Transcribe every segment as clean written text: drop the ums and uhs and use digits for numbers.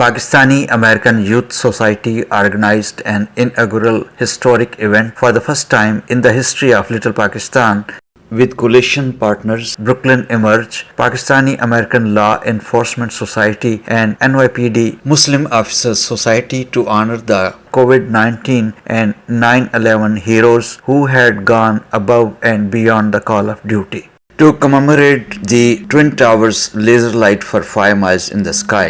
Pakistani American Youth Society organized an inaugural historic event for the first time in the history of Little Pakistan with coalition partners Brooklyn Emerge, Pakistani American Law Enforcement Society and NYPD Muslim Officers Society to honor the COVID-19 and 9/11 heroes who had gone above and beyond the call of duty. To commemorate the Twin Towers laser light for 5 miles in the sky.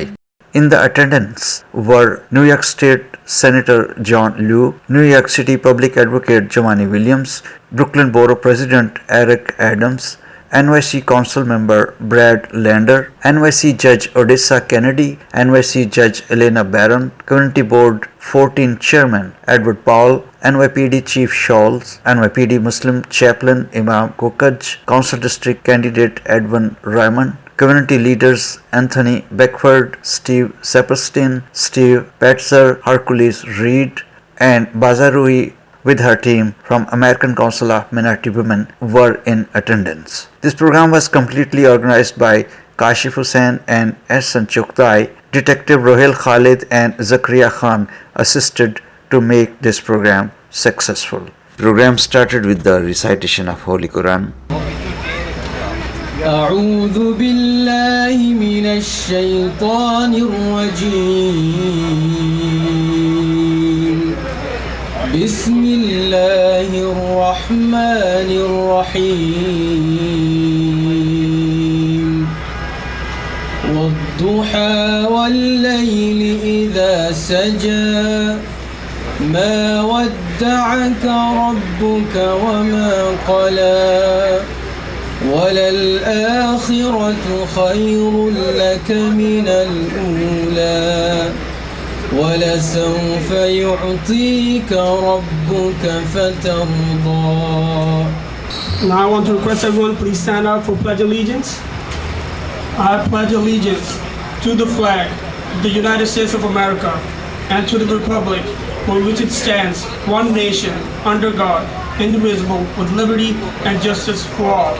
In the attendance were New York State Senator John Liu, New York City Public Advocate Jumaane Williams, Brooklyn Borough President Eric Adams, NYC Council Member Brad Lander, NYC Judge Odessa Kennedy, NYC Judge Elena Barron, Community Board 14 Chairman Edward Powell, NYPD Chief Scholes, NYPD Muslim Chaplain Imam Kokaj, Council District Candidate Edwin Raymond, Community leaders Anthony Beckford, Steve Saperstein, Steve Petzer, Hercules Reed, and Bazarui with her team from American Council of Minority Women were in attendance. This program was completely organized by Kashif Hussain and Ehsan Chughtai. Detective Rohil Khalid and Zakaria Khan assisted to make this program successful. The program started with the recitation of Holy Quran. أعوذ بالله من الشيطان الرجيم بسم الله الرحمن الرحيم والضحى والليل إذا سجى ما ودعك ربك وما قلى وللآخرة خير لك من الأولى ولسوف يعطيك ربك فترضى. Now I want to request everyone please stand up for Pledge Allegiance. I pledge allegiance to the flag of the United States of America and to the republic for which it stands, one nation, under God, indivisible, with liberty and justice for all.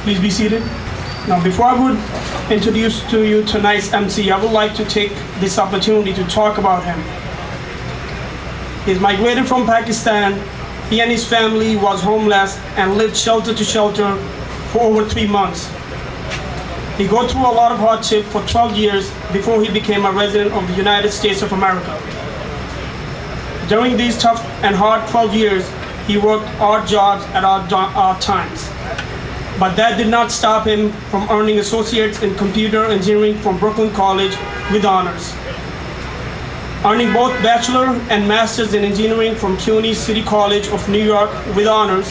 Please be seated. Now, before I would introduce to you tonight's MC, I would like to take this opportunity to talk about him. He's migrated from Pakistan. He and his family was homeless and lived shelter to shelter for over 3 months. He got through a lot of hardship for 12 years before he became a resident of the United States of America. During these tough and hard 12 years, he worked odd jobs at odd times. But that did not stop him from earning associates in computer engineering from Brooklyn College with honors. Earning both bachelor and master's in engineering from CUNY City College of New York with honors.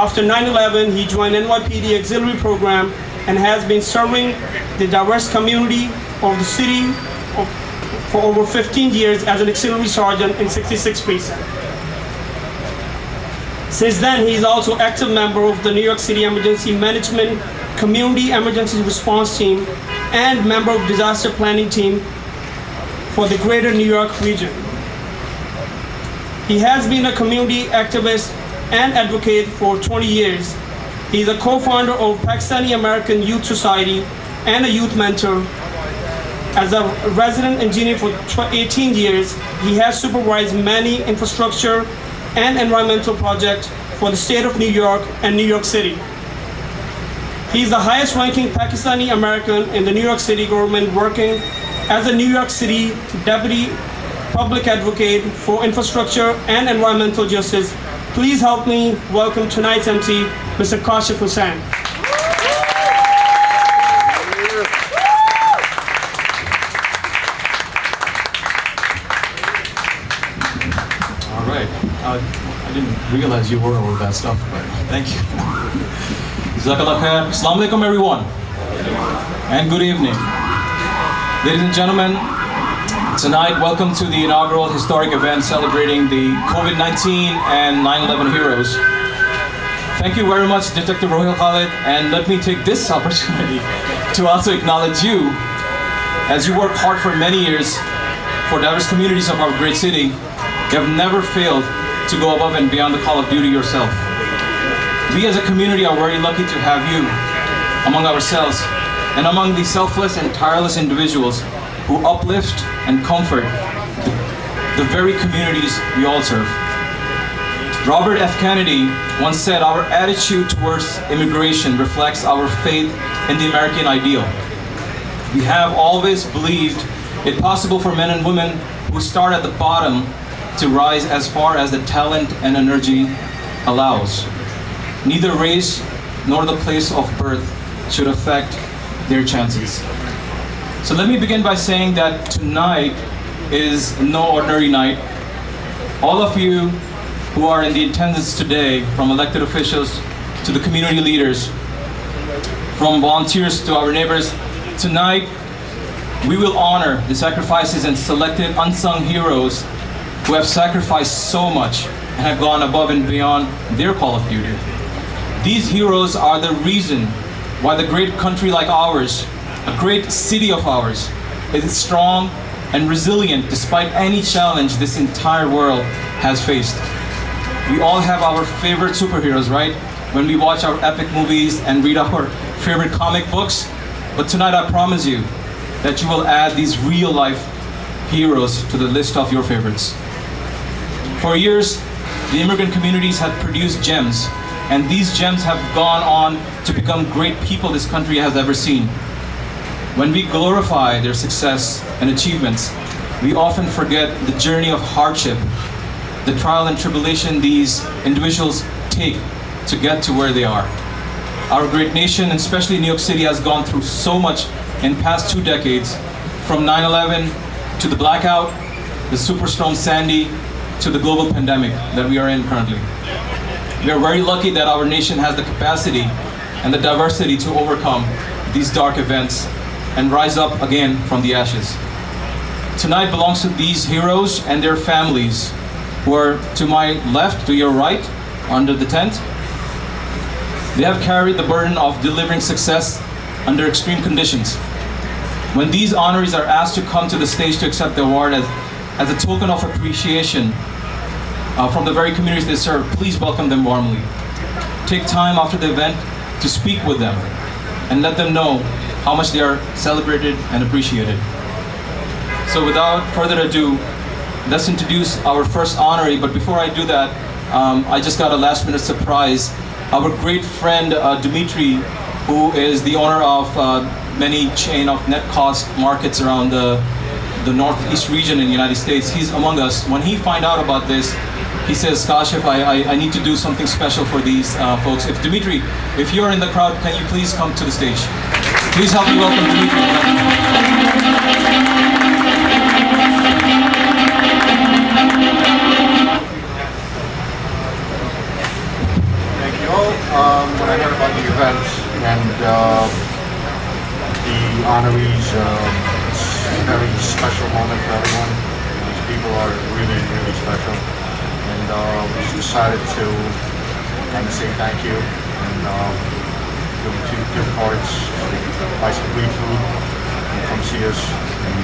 After 9/11, he joined NYPD Auxiliary Program and has been serving the diverse community of the city for over 15 years as an auxiliary sergeant in 66th Precinct. Since then, he is also active member of the New York City Emergency Management Community Emergency Response Team and member of Disaster Planning Team for the Greater New York region. He has been a community activist and advocate for 20 years. He is a co-founder of Pakistani American Youth Society and a youth mentor. As a resident engineer for 18 years, he has supervised many infrastructure and environmental projects for the state of New York and New York City. He is the highest ranking Pakistani American in the New York City government, working as a New York City Deputy Public Advocate for Infrastructure and Environmental Justice. Please help me welcome tonight's MC, Mr. Kashif Hussain. I didn't realize you wore all that stuff, but thank you. Jazakallah khair. Assalamu alaikum everyone. And good evening. Ladies and gentlemen, tonight welcome to the inaugural historic event celebrating the COVID-19 and 9/11 heroes. Thank you very much, Detective Rohil Khalid, and let me take this opportunity to also acknowledge you as you work hard for many years for diverse communities of our great city. You have never failed to go above and beyond the call of duty yourself. We as a community are very lucky to have you among ourselves and among the selfless and tireless individuals who who uplift and comfort the very communities we all serve. Robert F. Kennedy once said, "Our attitude towards immigration reflects our faith in the American ideal. We have always believed it possible for men and women who start at the bottom to rise as far as the talent and energy allows. Neither race nor the place of birth should affect their chances." So let me begin by saying that tonight is no ordinary night. All of you who are in the attendance today, from elected officials to the community leaders, from volunteers to our neighbors, tonight we will honor the sacrifices and selected unsung heroes who have sacrificed so much and have gone above and beyond their call of duty. These heroes are the reason why the great country like ours, a great city of ours, is strong and resilient despite any challenge this entire world has faced. We all have our favorite superheroes, right? When we watch our epic movies and read our favorite comic books. But tonight I promise you that you will add these real life heroes to the list of your favorites. For years, the immigrant communities have produced gems, and these gems have gone on to become great people this country has ever seen. When we glorify their success and achievements, we often forget the journey of hardship, the trial and tribulation these individuals take to get to where they are. Our great nation, and especially New York City, has gone through so much in past 2 decades, from 9/11 to the blackout, the superstorm Sandy, to the global pandemic that we are in currently. We are very lucky that our nation has the capacity and the diversity to overcome these dark events and rise up again from the ashes. Tonight belongs to these heroes and their families who are to my left, to your right, under the tent. They have carried the burden of delivering success under extreme conditions. When these honorees are asked to come to the stage to accept the award as a token of appreciation from the very communities they serve, please welcome them warmly. Take time after the event to speak with them and let them know how much they are celebrated and appreciated. So without further ado, let's introduce our first honoree. But before I do that, I just got a last minute surprise. Our great friend Dimitri, who is the owner of many chain of net cost markets around the Northeast region in the United States, he's among us. When he find out about this, he says, "Kashif, I need to do something special for these folks. If Dimitri, if you're in the crowd, can you please come to the stage? Please help me welcome Dimitri." Thank you all. When I heard about the event and the honorees, it's a very special moment for everyone. These people are really, really special. And we just decided to kind of say thank you and give them 2 gift cards, buy some great food, and come see us and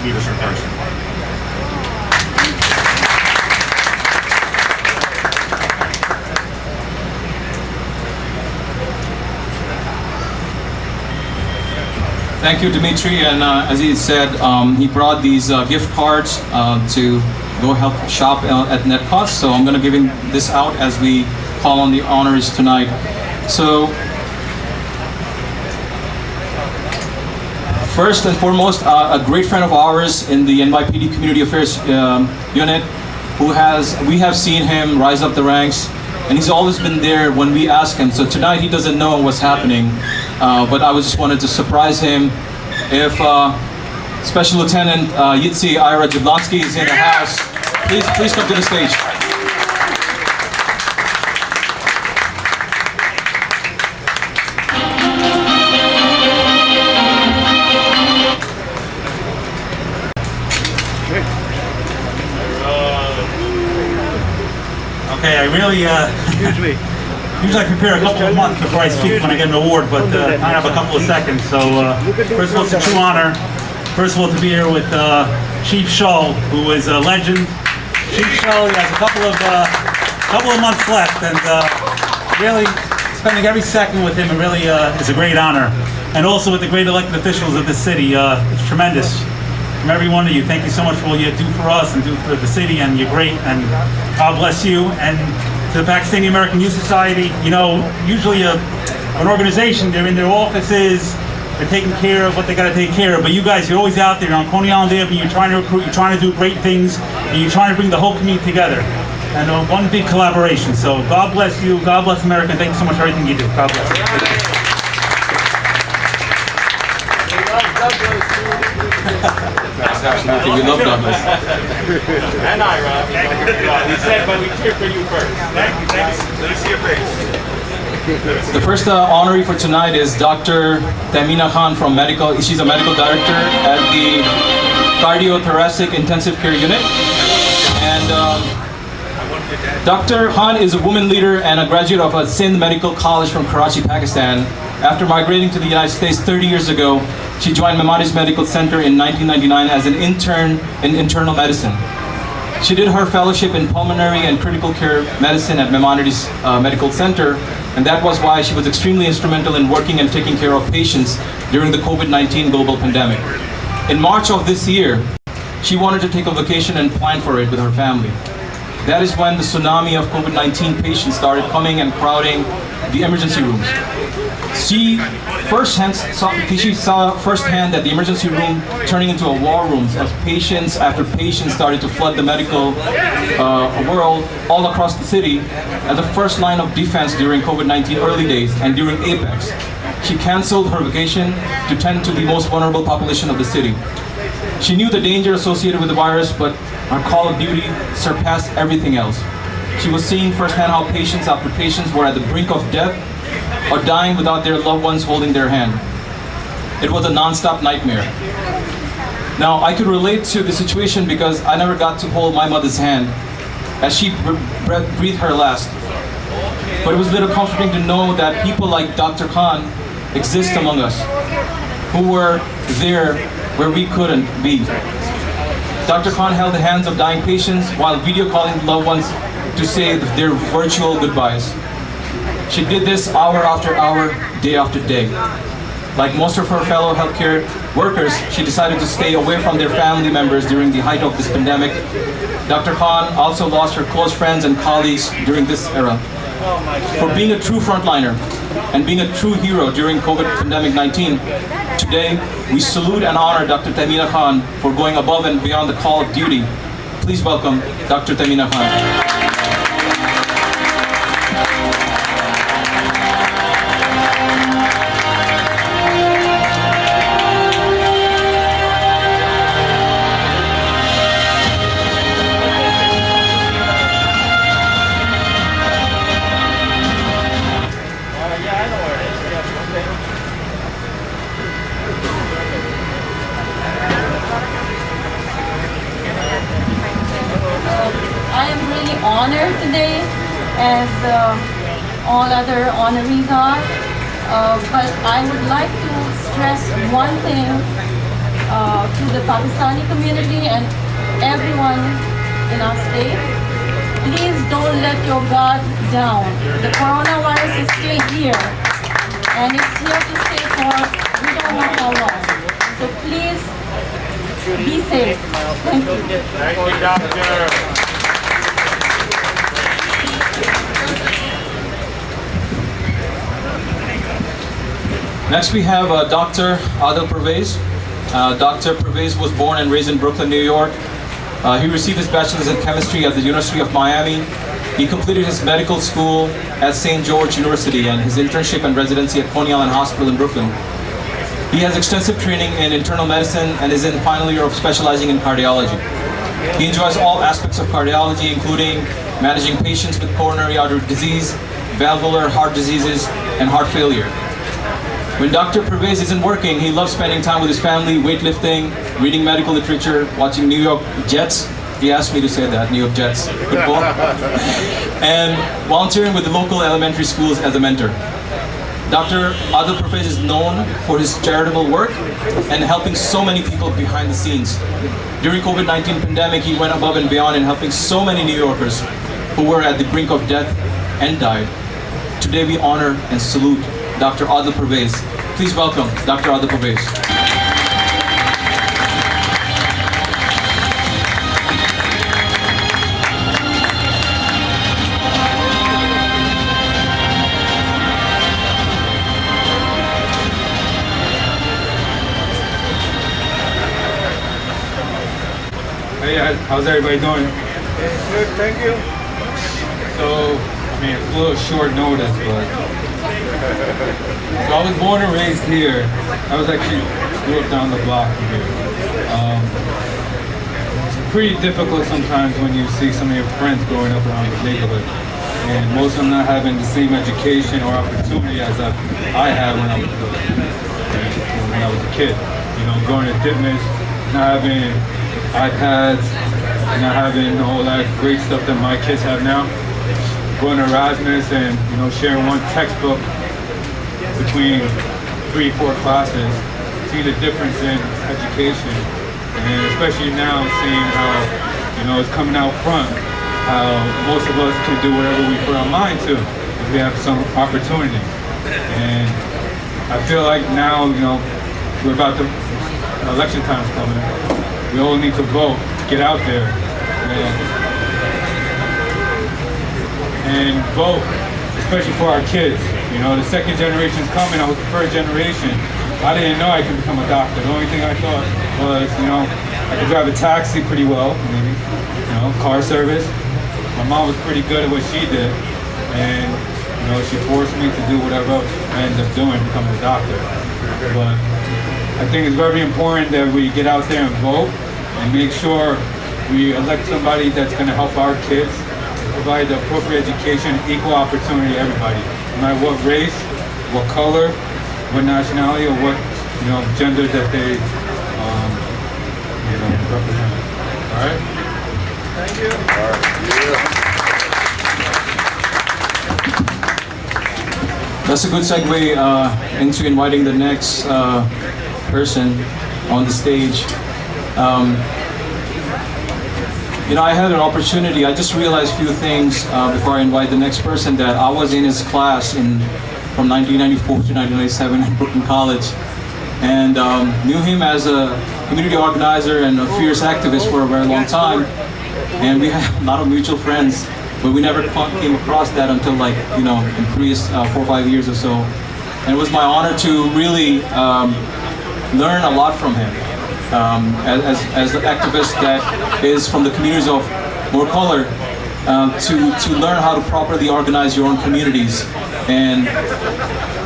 meet us in person. Thank you, Dimitri. And as he said, he brought these gift cards to go help shop at net cost. So I'm going to give him this out as we call on the honorees tonight. So first and foremost, a great friend of ours in the NYPD Community Affairs unit, we have seen him rise up the ranks, and he's always been there when we ask him. So tonight he doesn't know what's happening, but I just wanted to surprise him. If Special Lieutenant Yitzi Ira Jablonski is in the house, please come to the stage. Okay, I really, usually I prepare a couple of months before I speak when I get an award, but I have a couple of seconds. So first of all, it's a true honor. First of all, to be here with Chief Shull, who is a legend. Chief Shull, he has a couple of months left, and really spending every second with him, it really is a great honor. and also with the great elected officials of this city. It's tremendous. From every one of you, thank you so much for all you do for us and do for the city, and you're great, and God bless you. And to the Pakistani American Youth Society, you know, usually an organization, they're in their offices, they're taking care of what they got to take care of, but you guys, you're always out there, you're on Coney Island Avenue, you're trying to recruit, you're trying to do great things, and you're trying to bring the whole community together. And one big collaboration. So God bless you, God bless America, and thank you so much for everything you do. God bless you. Absolutely, we love Douglas. And I, Rob. He said, but we cheer for you first. Thank you. Let me see your face. The first honoree for tonight is Dr. Tamina Khan from medical. She's a medical director at the Cardiothoracic Intensive Care Unit. And Dr. Khan is a woman leader and a graduate of Sindh Medical College from Karachi, Pakistan. After migrating to the United States 30 years ago, she joined Maimonides Medical Center in 1999 as an intern in internal medicine. She did her fellowship in pulmonary and critical care medicine at Maimonides Medical Center, and that was why she was extremely instrumental in working and taking care of patients during the COVID-19 global pandemic. In March of this year, she wanted to take a vacation and plan for it with her family. That is when the tsunami of COVID-19 patients started coming and crowding the emergency rooms. She saw firsthand that the emergency room turning into a war room as patients after patients started to flood the medical world all across the city as the first line of defense during COVID-19 early days and during Apex. She canceled her vacation to tend to the most vulnerable population of the city. She knew the danger associated with the virus, but her call of duty surpassed everything else. She was seeing firsthand how patients after patients were at the brink of death or dying without their loved ones holding their hand. It was a non-stop nightmare. Now, I could relate to the situation because I never got to hold my mother's hand as she breathed her last. But it was a little comforting to know that people like Dr. Khan exist among us, who were there where we couldn't be. Dr. Khan held the hands of dying patients while video calling loved ones to say their virtual goodbyes. She did this hour after hour, day after day. Like most of her fellow healthcare workers, she decided to stay away from their family members during the height of this pandemic. Dr. Khan also lost her close friends and colleagues during this era. For being a true frontliner and being a true hero during COVID-19, today we salute and honor Dr. Tamina Khan for going above and beyond the call of duty. Please welcome Dr. Tamina Khan. I am really honored today, as all other honorees are, but I would like to stress one thing to the Pakistani community and everyone in our state. Please don't let your guard down. The coronavirus is still here, and it's here to stay for we don't know how long. So please be safe. Thank you. Thank you, Doctor. Next we have Dr. Adil Pervez. Dr. Pervez was born and raised in Brooklyn, New York. He received his bachelor's in chemistry at the University of Miami. He completed his medical school at St. George University and his internship and residency at Coney Island Hospital in Brooklyn. He has extensive training in internal medicine and is in the final year of specializing in cardiology. He enjoys all aspects of cardiology, including managing patients with coronary artery disease, valvular heart diseases, and heart failure. When Dr. Pervez isn't working, he loves spending time with his family, weightlifting, reading medical literature, watching New York Jets. He asked me to say that, New York Jets football, and volunteering with the local elementary schools as a mentor. Dr. Adil Pervez is known for his charitable work and helping so many people behind the scenes. During COVID-19 pandemic, he went above and beyond in helping so many New Yorkers who were at the brink of death and died. Today we honor and salute Dr. Adil Pervez Please welcome Dr. Adil Pervez. Hey, how's everybody doing? Good, thank you. So, I mean, it's a little short notice, but... So I was born and raised here. I was actually grew up down the block from here. It's pretty difficult sometimes when you see some of your friends growing up around the neighborhood. And most of them not having the same education or opportunity as I had when I was a kid. You know, going to Ditmas, not having iPads, not having all that great stuff that my kids have now. Going to Erasmus and, you know, sharing one textbook between 3-4 classes, see the difference in education, and especially now seeing how, you know, it's coming out front, how most of us can do whatever we put our mind to if we have some opportunity. And I feel like now, you know, we're about to, election time's coming. We all need to vote, get out there, and vote, especially for our kids. You know, the second generation's coming. I was the first generation. I didn't know I could become a doctor. The only thing I thought was, you know, I could drive a taxi pretty well, maybe, you know, car service. My mom was pretty good at what she did, and, you know, she forced me to do whatever I ended up doing, becoming a doctor. But I think it's very important that we get out there and vote and make sure we elect somebody that's going to help our kids, provide the appropriate education, equal opportunity to everybody, no matter what race, what color, what nationality, or what, you know, gender that they, you know, represent. All right. Thank you. All right. That's a good segue into inviting the next person on the stage. You know, I had an opportunity. I just realized a few things before I invite the next person, that I was in his class from 1994 to 1997 at Brooklyn College, and knew him as a community organizer and a fierce activist for a very long time. And we had a lot of mutual friends, but we never came across that until, like, you know, in previous 4 or 5 years or so. And it was my honor to really learn a lot from him. As an activist that is from the communities of more color, to learn how to properly organize your own communities. And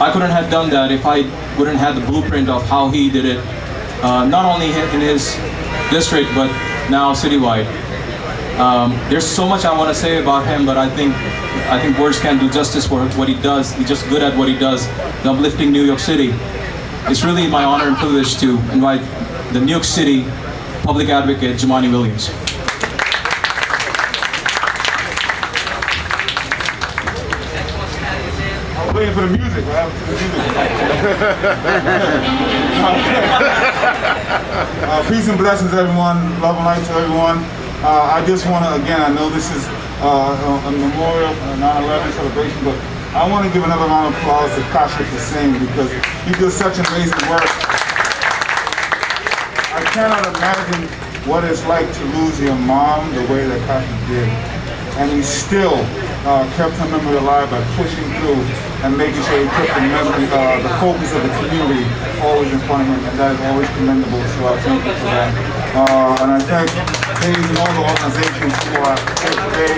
I couldn't have done that if I wouldn't have the blueprint of how he did it, not only in his district, but now citywide. There's so much I want to say about him, but I think words can't do justice for what he does. He's just good at what he does, uplifting New York City. It's really my honor and privilege to invite the New York City public advocate, Jumaane Williams. I was waiting for the music. What happened to the music? Peace and blessings, everyone. Love and light to everyone. I just want to, again, I know this is a memorial, 9/11 celebration, but I want to give another round of applause to Kashif Hussain, because he does such amazing work. I cannot imagine what it's like to lose your mom the way that Kashif did. And he still kept her memory alive by pushing through and making sure he kept the memory, the focus of the community always in front of him, and that is always commendable, so I thank you for that. And I thank Hayes and all the organizations who are here today.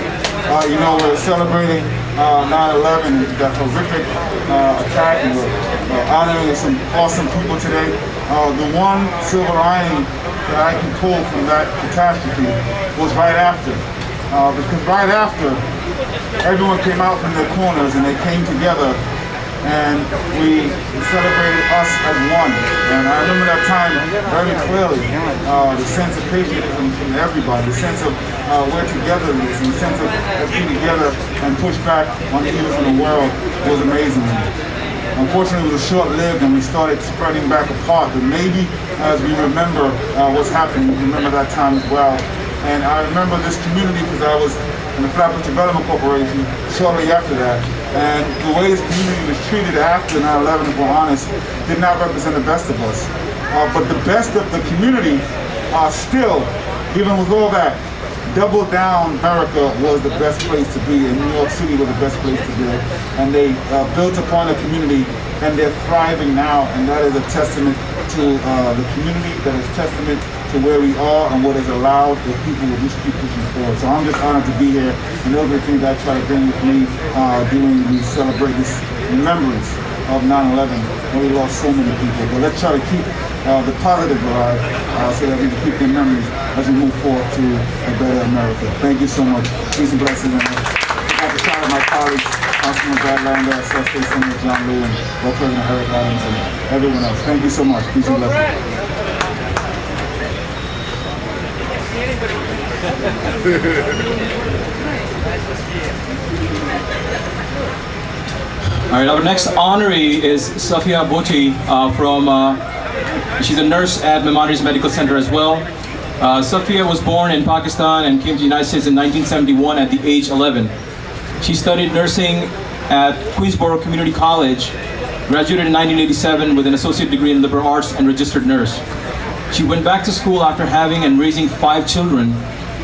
You know, we're celebrating 9/11, that horrific attack, and we're honoring some awesome people today. The one silver lining that I can pull from that catastrophe was right after. Because right after, everyone came out from their corners and they came together, and we celebrated us as one. And I remember that time very clearly, the sense of patriotism from everybody, the sense of we're togetherness, and the sense of being together and push back on the evils in the world was amazing. Unfortunately, it was short-lived, and we started spreading back apart. But maybe as we remember what's happening, we remember that time as well. And I remember this community because I was in the Flatbush Development Corporation shortly after that. And the way this community was treated after 9/11, if we're honest, did not represent the best of us. But the best of the community still, even with all that, double down America was the best place to be, and New York City was the best place to be. And they built upon the community, and they're thriving now, and that is a testament to the community, that is testament to where we are and what is allowed if people will just keep pushing forward. So I'm just honored to be here, and those are the things I try to bring with me during we celebrate this memories of 9/11, when we lost so many people. But let's try to keep the positive alive so that we can keep the memories as we move forward to a better America. Thank you so much. Peace and blessings. And I'd like to shout out my colleagues, Councilman Brad Lander, Associate Senator John Liu, and Vice President Eric Adams, and everyone else. Thank you so much. Peace and blessings. All right, our next honoree is Safia Bhoti she's a nurse at Maimonides Medical Center as well. Safia was born in Pakistan and came to the United States in 1971 at the age 11. She studied nursing at Queensborough Community College, graduated in 1987 with an associate degree in liberal arts and registered nurse. She went back to school after having and raising 5 children.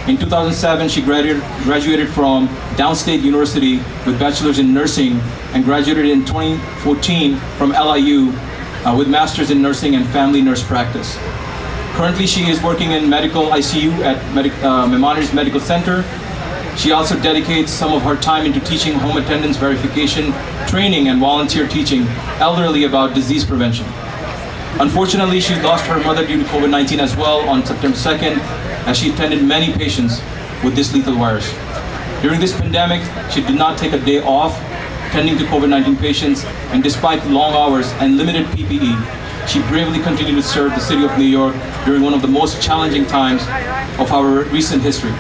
In 2007, she graduated from Downstate University with bachelor's in nursing and graduated in 2014 from LIU with master's in nursing and family nurse practice. Currently, she is working in medical ICU at Maimonides Medical Center. She also dedicates some of her time into teaching home attendance verification, training, and volunteer teaching elderly about disease prevention. Unfortunately, she lost her mother due to COVID-19 as well on September 2nd, as she attended many patients with this lethal virus. During this pandemic, she did not take a day off tending to COVID-19 patients, and despite long hours and limited PPE, she bravely continued to serve the city of New York during one of the most challenging times of our recent history.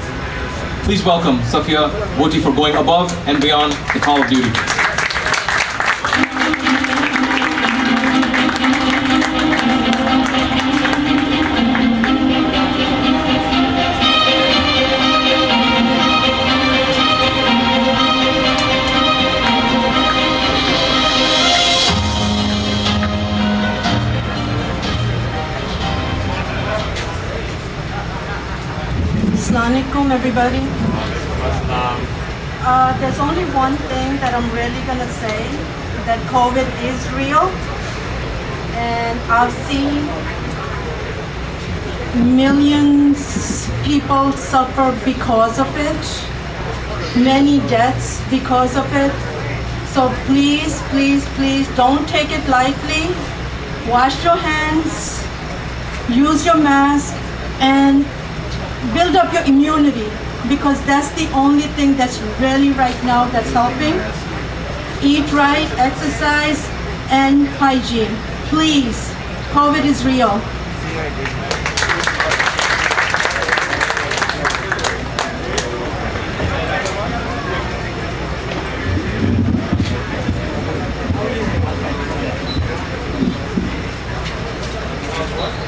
Please welcome Safia Bhoti for going above and beyond the call of duty. Assalamualaikum, everybody. There's only one thing that I'm really gonna say, that COVID is real, and I've seen millions people suffer because of it, many deaths because of it. So please, please, please don't take it lightly. Wash your hands, use your mask, and build up your immunity, because that's the only thing that's really right now that's helping. Eat right, exercise, and hygiene. Please, COVID is real.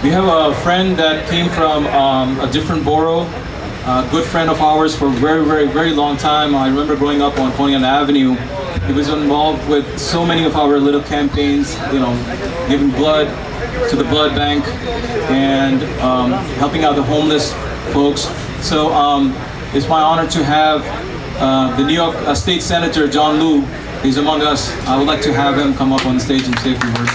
We have a friend that came from a different borough, a good friend of ours for a very, very, very long time. I remember growing up on Coney Island Avenue. He was involved with so many of our little campaigns, giving blood to the blood bank and helping out the homeless folks. So it's my honor to have the New York State Senator John Liu. He's among us. I would like to have him come up on the stage and say a few words.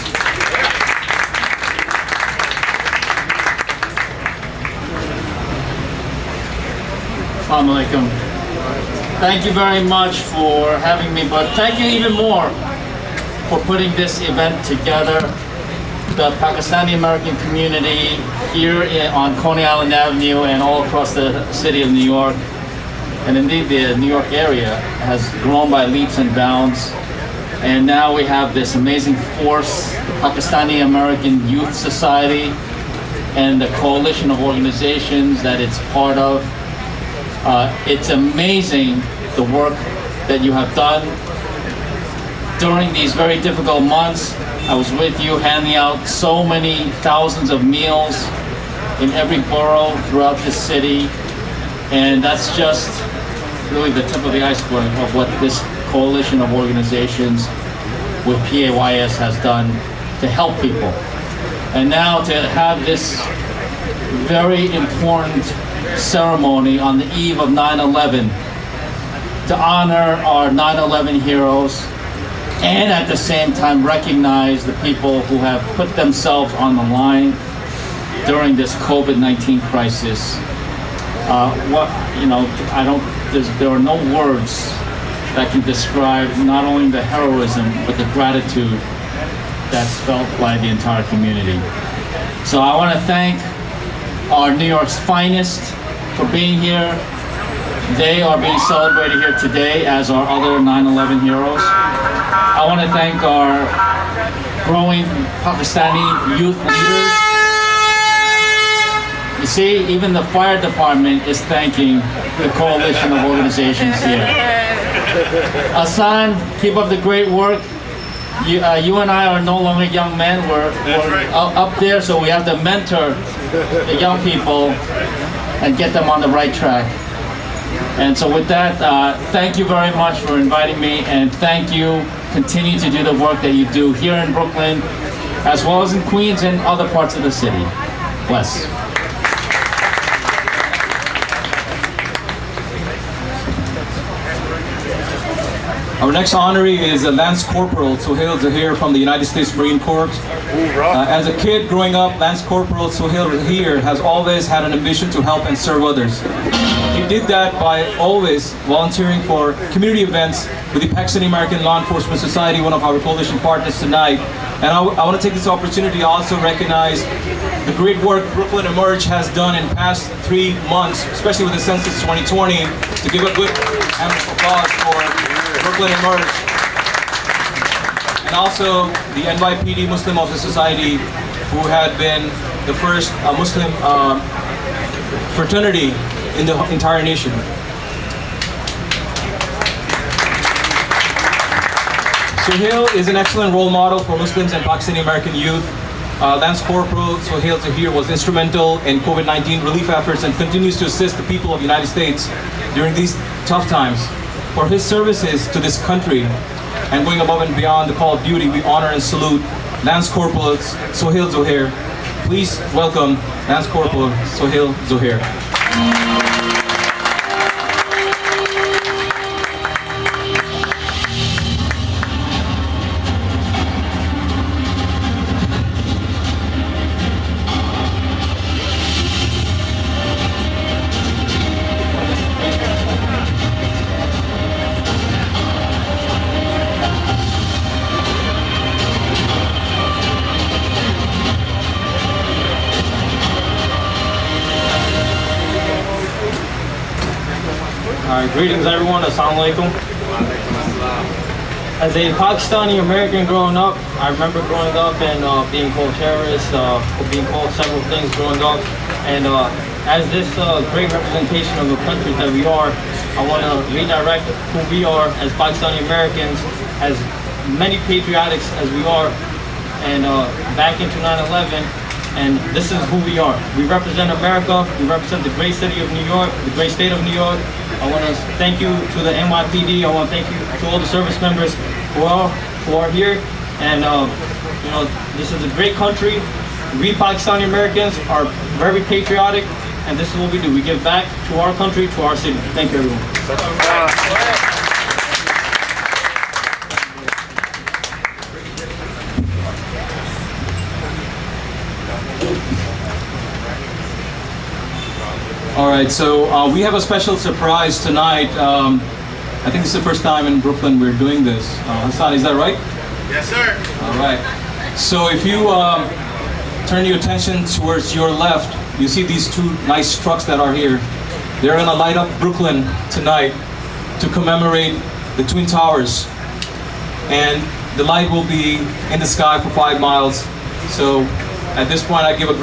Assalamu alaikum. Thank you very much for having me, but thank you even more for putting this event together. The Pakistani American community here on Coney Island Avenue and all across the city of New York, and indeed the New York area, has grown by leaps and bounds. And now we have this amazing force, the Pakistani American Youth Society, and the coalition of organizations that it's part of. It's amazing the work that you have done during these very difficult months. I was with you handing out so many thousands of meals in every borough throughout the city, and that's just really the tip of the iceberg of what this coalition of organizations with PAYS has done to help people. And now to have this very important ceremony on the eve of 9/11 to honor our 9/11 heroes and at the same time recognize the people who have put themselves on the line during this COVID-19 crisis. There are no words that can describe not only the heroism, but the gratitude that's felt by the entire community. So I want to thank our New York's finest for being here. They are being celebrated here today as our other 9/11 heroes. I want to thank our growing Pakistani youth leaders. You see, even the fire department is thanking the coalition of organizations here. Hassan, keep up the great work. You and I are no longer young men. We're up there, so we have to mentor the young people and get them on the right track. And so with that, thank you very much for inviting me, and thank you. Continue to do the work that you do here in Brooklyn, as well as in Queens and other parts of the city. Bless. Our next honoree is Lance Corporal Sohail Zahir from the United States Marine Corps. As a kid growing up, Lance Corporal Sohail Zahir has always had an ambition to help and serve others. He did that by always volunteering for community events with the Pakistani American Law Enforcement Society, one of our coalition partners tonight. And I want to take this opportunity to also recognize the great work Brooklyn Emerge has done in the past 3 months, especially with the Census 2020, to give a good round of applause for Brooklyn Emerge. And also the NYPD Muslim Officer Society, who had been the first Muslim fraternity in the entire nation. Sohail is an excellent role model for Muslims and Pakistani American youth. Lance Corporal Sohail Zahir was instrumental in COVID-19 relief efforts and continues to assist the people of the United States during these tough times. For his services to this country and going above and beyond the call of duty, we honor and salute Lance Corporal Sohail Zahir. Please welcome Lance Corporal Sohail Zahir. Greetings everyone, Assalamu alaikum. As a Pakistani American growing up, I remember growing up and being called terrorist, being called several things growing up. And as this great representation of the country that we are, I want to redirect who we are as Pakistani Americans, as many patriotics as we are, and back into 9/11. And this is who we are. We represent America. We represent the great city of New York, the great state of New York. I want to thank you to the NYPD. I want to thank you to all the service members who are here. And this is a great country. We Pakistani Americans are very patriotic, and this is what we do. We give back to our country, to our city. Thank you, everyone. All right, so we have a special surprise tonight. I think this is the first time in Brooklyn we're doing this. Hassan, is that right? Yes, sir. All right. So if you turn your attention towards your left, you see these two nice trucks that are here. They're gonna light up Brooklyn tonight to commemorate the Twin Towers. And the light will be in the sky for 5 miles. So at this point, I give a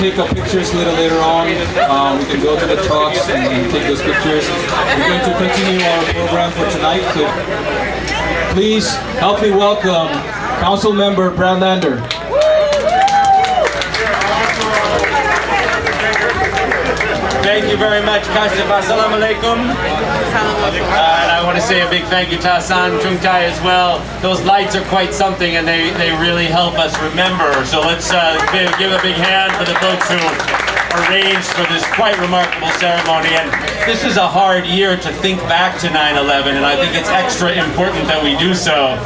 Take up pictures a little later on. We can go to the talks and take those pictures. We're going to continue our program for tonight. So please help me welcome Council Member Brad Lander. Thank you very much, Kashif. Assalamu alaikum. And I want to say a big thank you to Hassan Chungtai as well. Those lights are quite something, and they really help us remember. So let's give a big hand for the folks who arranged for this quite remarkable ceremony. And this is a hard year to think back to 9/11, and I think it's extra important that we do so.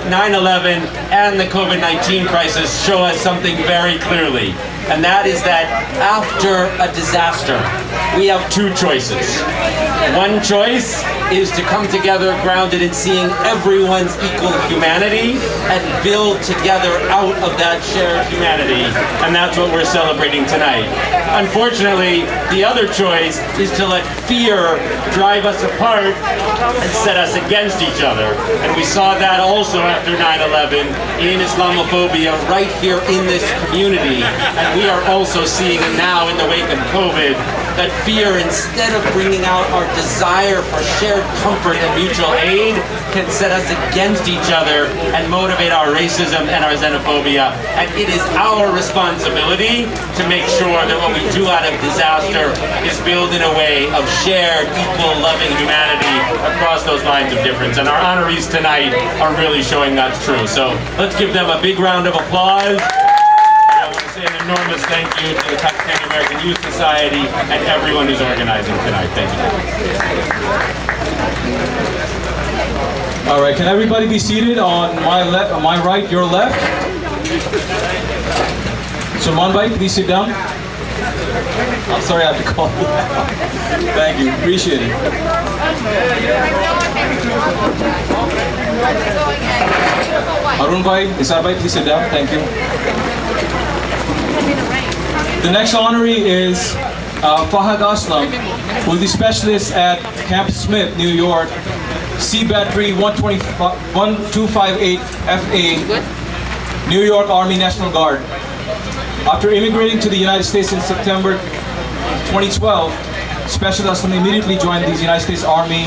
9/11 and the COVID-19 crisis show us something very clearly, and that is that after a disaster, we have two choices. One choice is to come together grounded in seeing everyone's equal humanity and build together out of that shared humanity, and that's what we're celebrating tonight. Unfortunately, the other choice is to let fear drive us apart and set us against each other, and we saw that also after 9/11 in Islamophobia right here in this community, and we are also seeing it now in the wake of COVID, that fear, instead of bringing out our desire for shared comfort and mutual aid, can set us against each other and motivate our racism and our xenophobia. And it is our responsibility to make sure that what we do out of disaster is build in a way of shared, equal, loving humanity across those lines of difference. And our honorees tonight are really showing that's true. So let's give them a big round of applause. Say an enormous thank you to the Pakistani American Youth Society and everyone who's organizing tonight. Thank you. All right, can everybody be seated on my left, on my right, your left? Salman Bhai, please sit down. I'm sorry I have to call you. Thank you, appreciate it. Arun Bhai, Isar Bhai, please sit down. Thank you. The next honoree is Fahad Aslam, who is the specialist at Camp Smith, New York, C Battery 1258 FA, New York Army National Guard. After immigrating to the United States in September 2012, Specialist Aslam immediately joined the United States Army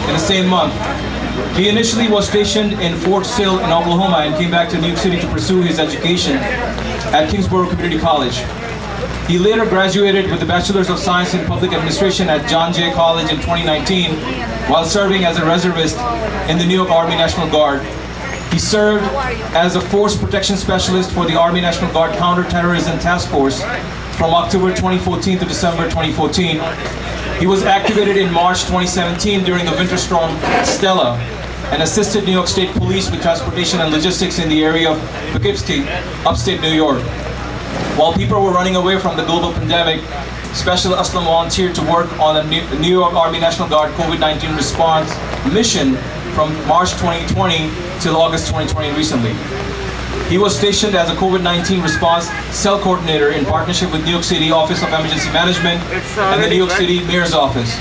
in the same month. He initially was stationed in Fort Sill in Oklahoma and came back to New York City to pursue his education at Kingsborough Community College. He later graduated with a Bachelor's of Science in Public Administration at John Jay College in 2019 while serving as a reservist in the New York Army National Guard. He served as a Force Protection Specialist for the Army National Guard Counterterrorism Task Force from October 2014 to December 2014. He was activated in March 2017 during the winter storm Stella and assisted New York State Police with transportation and logistics in the area of Poughkeepsie, upstate New York. While people were running away from the global pandemic, Special Aslam volunteered to work on a New York Army National Guard COVID-19 response mission from March 2020 till August 2020 recently. He was stationed as a COVID-19 response cell coordinator in partnership with New York City Office of Emergency Management and the New York City Mayor's Office.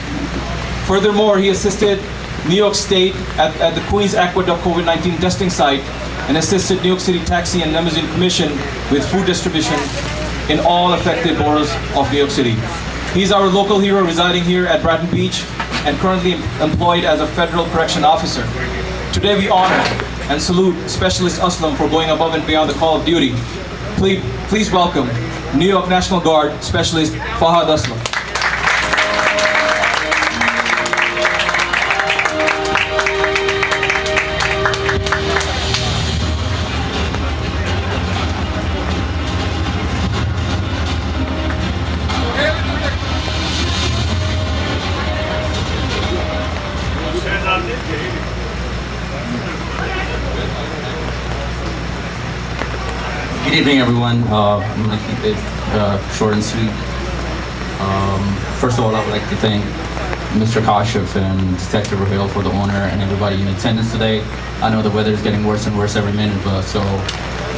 Furthermore, he assisted New York State at the Queens Aqueduct COVID-19 testing site and assisted New York City Taxi and Limousine Commission with food distribution in all affected boroughs of New York City. He's our local hero residing here at Brighton Beach and currently employed as a federal correction officer. Today we honor and salute Specialist Aslam for going above and beyond the call of duty. Please welcome New York National Guard Specialist Fahad Aslam. Good evening, everyone. I'm going to keep it short and sweet. First of all, I would like to thank Mr. Kashif and Detective Raheel for the honor and everybody in attendance today. I know the weather is getting worse and worse every minute, but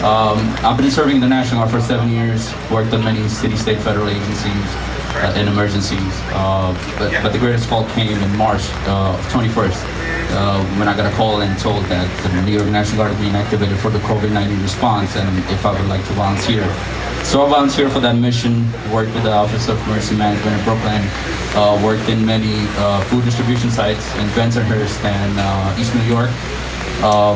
I've been serving in the National Guard for 7 years, worked on many city, state, federal agencies and emergencies. But the greatest call came in March 21st. When I got a call and told that the New York National Guard is being activated for the COVID-19 response and if I would like to volunteer So I volunteered for that mission, worked with the Office of Emergency Management in Brooklyn, worked in many food distribution sites in Bensonhurst and East New York,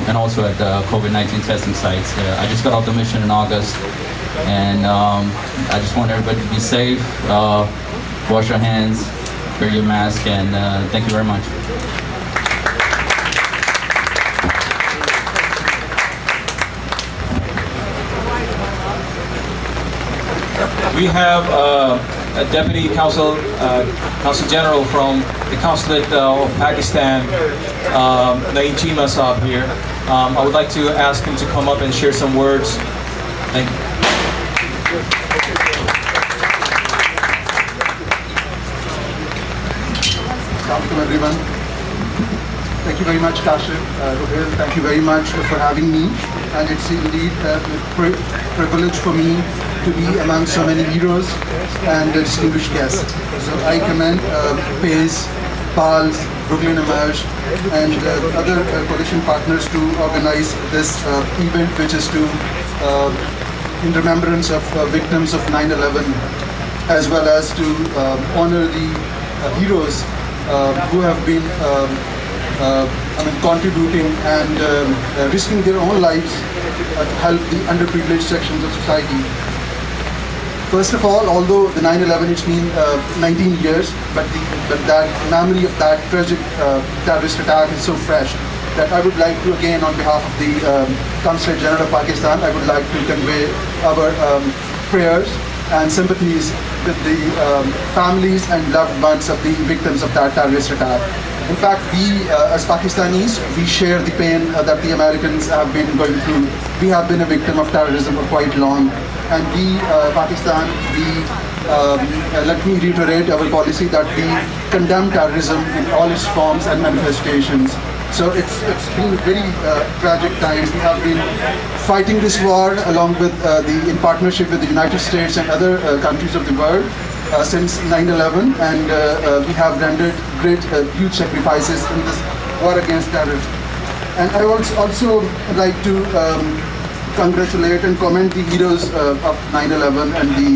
and also at the COVID-19 testing sites. I just got off the mission in August, and I just want everybody to be safe, wash your hands, wear your mask, and thank you very much. We have a Deputy Consul General from the Consulate of Pakistan, Naeem Cheema Saab here. I would like to ask him to come up and share some words. Thank you. Welcome everyone. Thank you very much, Kashif. Rohil, thank you very much for having me. And it's indeed a privilege for me to be among so many heroes and distinguished guests. So I commend PACE, PALS, Brooklyn Emerge, and other coalition partners to organize this event, which is to in remembrance of victims of 9/11, as well as to honor the heroes who have been contributing and risking their own lives to help the underprivileged sections of society. First of all, although the 9/11, it's been 19 years, but that memory of that tragic terrorist attack is so fresh that I would like to, again, on behalf of the Consulate General of Pakistan, I would like to convey our prayers and sympathies with the families and loved ones of the victims of that terrorist attack. In fact, we as Pakistanis, we share the pain that the Americans have been going through. We have been a victim of terrorism for quite long. And we, Pakistan, let me reiterate our policy that we condemn terrorism in all its forms and manifestations. So it's been a very tragic time. We have been fighting this war along with in partnership with the United States and other countries of the world since 9/11, and we have rendered great, huge sacrifices in this war against terror. And I also like to congratulate and commend the heroes of 9/11 and the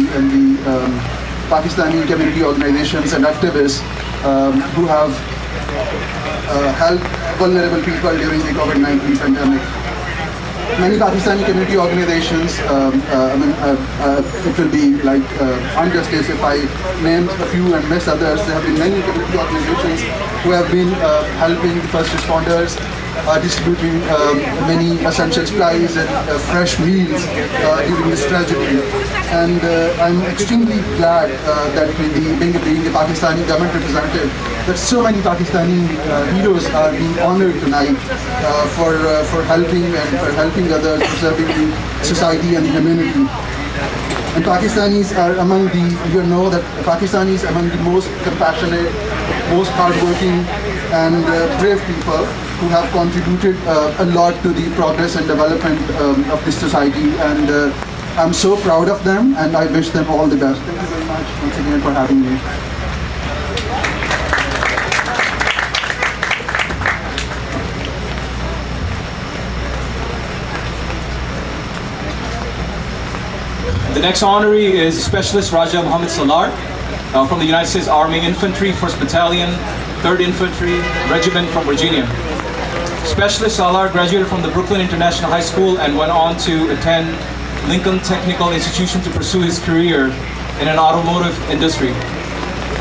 Pakistani community organizations and activists who have helped vulnerable people during the COVID-19 pandemic. Many Pakistani community organizations, it will be like injustice if I name a few and miss others. There have been many community organizations who have been helping the first responders, distributing many essential supplies and fresh meals during this tragedy. And I'm extremely glad that being a Pakistani government representative, that so many Pakistani heroes are being honored tonight for helping others, for serving the society and the community. And Pakistanis are among that Pakistanis are among the most compassionate, most hardworking and brave people who have contributed a lot to the progress and development of this society. And I'm so proud of them, and I wish them all the best. Thank you very much once again for having me. The next honoree is Specialist Raja Muhammad Salar from the United States Army Infantry, 1st Battalion, 3rd Infantry Regiment from Virginia. Specialist Salar graduated from the Brooklyn International High School and went on to attend Lincoln Technical Institution to pursue his career in an automotive industry.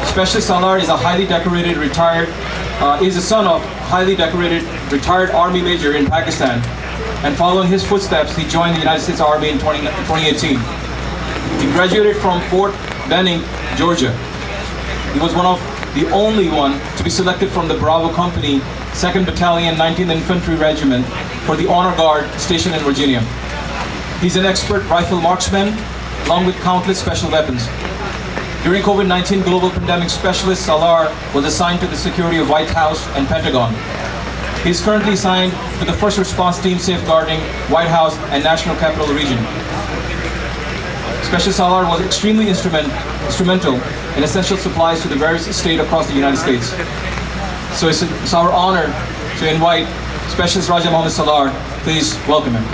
Specialist Salar is a highly decorated is the son of highly decorated retired Army Major in Pakistan. And following his footsteps, he joined the United States Army in 2018. He graduated from Fort Benning, Georgia. He was the only one to be selected from the Bravo Company, 2nd Battalion, 19th Infantry Regiment for the Honor Guard stationed in Virginia. He's an expert rifle marksman, along with countless special weapons. During COVID-19 global pandemic, Specialist Salar was assigned to the security of White House and Pentagon. He is currently assigned to the first response team safeguarding White House and National Capital Region. Specialist Salar was extremely instrumental in essential supplies to the various states across the United States. So it's our honor to invite Specialist Raja Muhammad Salar. Please welcome him.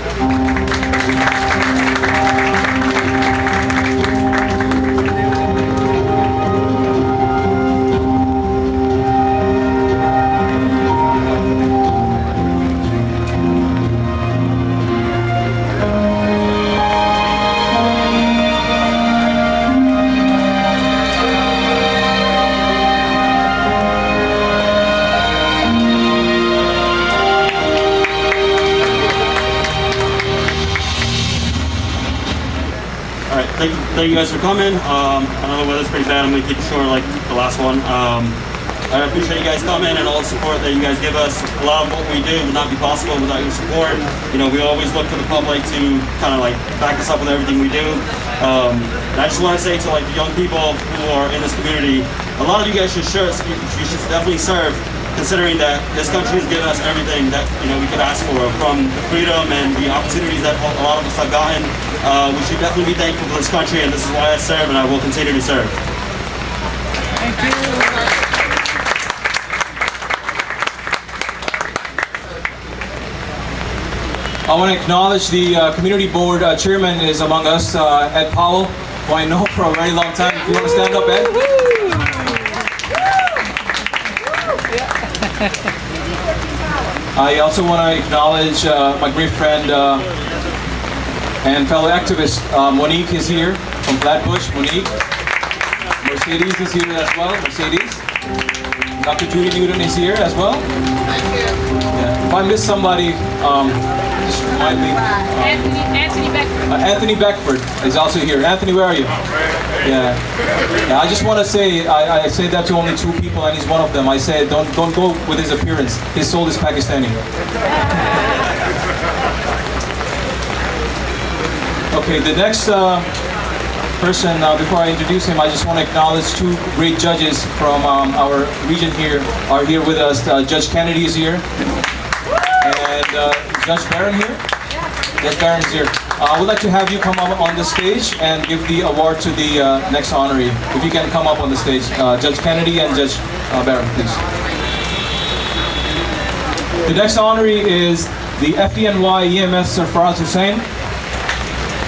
thank you guys for coming. I know the weather's pretty bad. I'm gonna keep it short like the last one. I appreciate you guys coming and all the support that you guys give us. A lot of what we do would not be possible without your support. You know, we always look to the public to kind of like back us up with everything we do. And I just want to say to like the young people who are in this community, a lot of you guys should definitely serve, considering that this country has given us everything that we could ask for, from the freedom and the opportunities that a lot of us have gotten. We should definitely be thankful for this country, and this is why I serve, and I will continue to serve. Thank you. I want to acknowledge the community board chairman is among us, Ed Powell, who I know for a very long time. If you want to stand up, Ed? I also want to acknowledge my great friend and fellow activist, Monique is here from Flatbush. Monique. Mercedes is here as well. Mercedes. Dr. Julie Newton is here as well. Thank you. Yeah. If I miss somebody, just remind me. Anthony Beckford. Anthony Beckford is also here. Anthony, where are you? Yeah. I just want to say, I say that to only two people, and he's one of them. I say, don't go with his appearance. His soul is Pakistani. Okay, the next person, before I introduce him, I just want to acknowledge two great judges from our region here are here with us. Judge Kennedy is here, and Judge Barron here. Judge Barron is here. I would like to have you come up on the stage and give the award to the next honoree. If you can come up on the stage, Judge Kennedy and Judge Barron, please. The next honoree is the FDNY EMS Sarfaraz Hussain.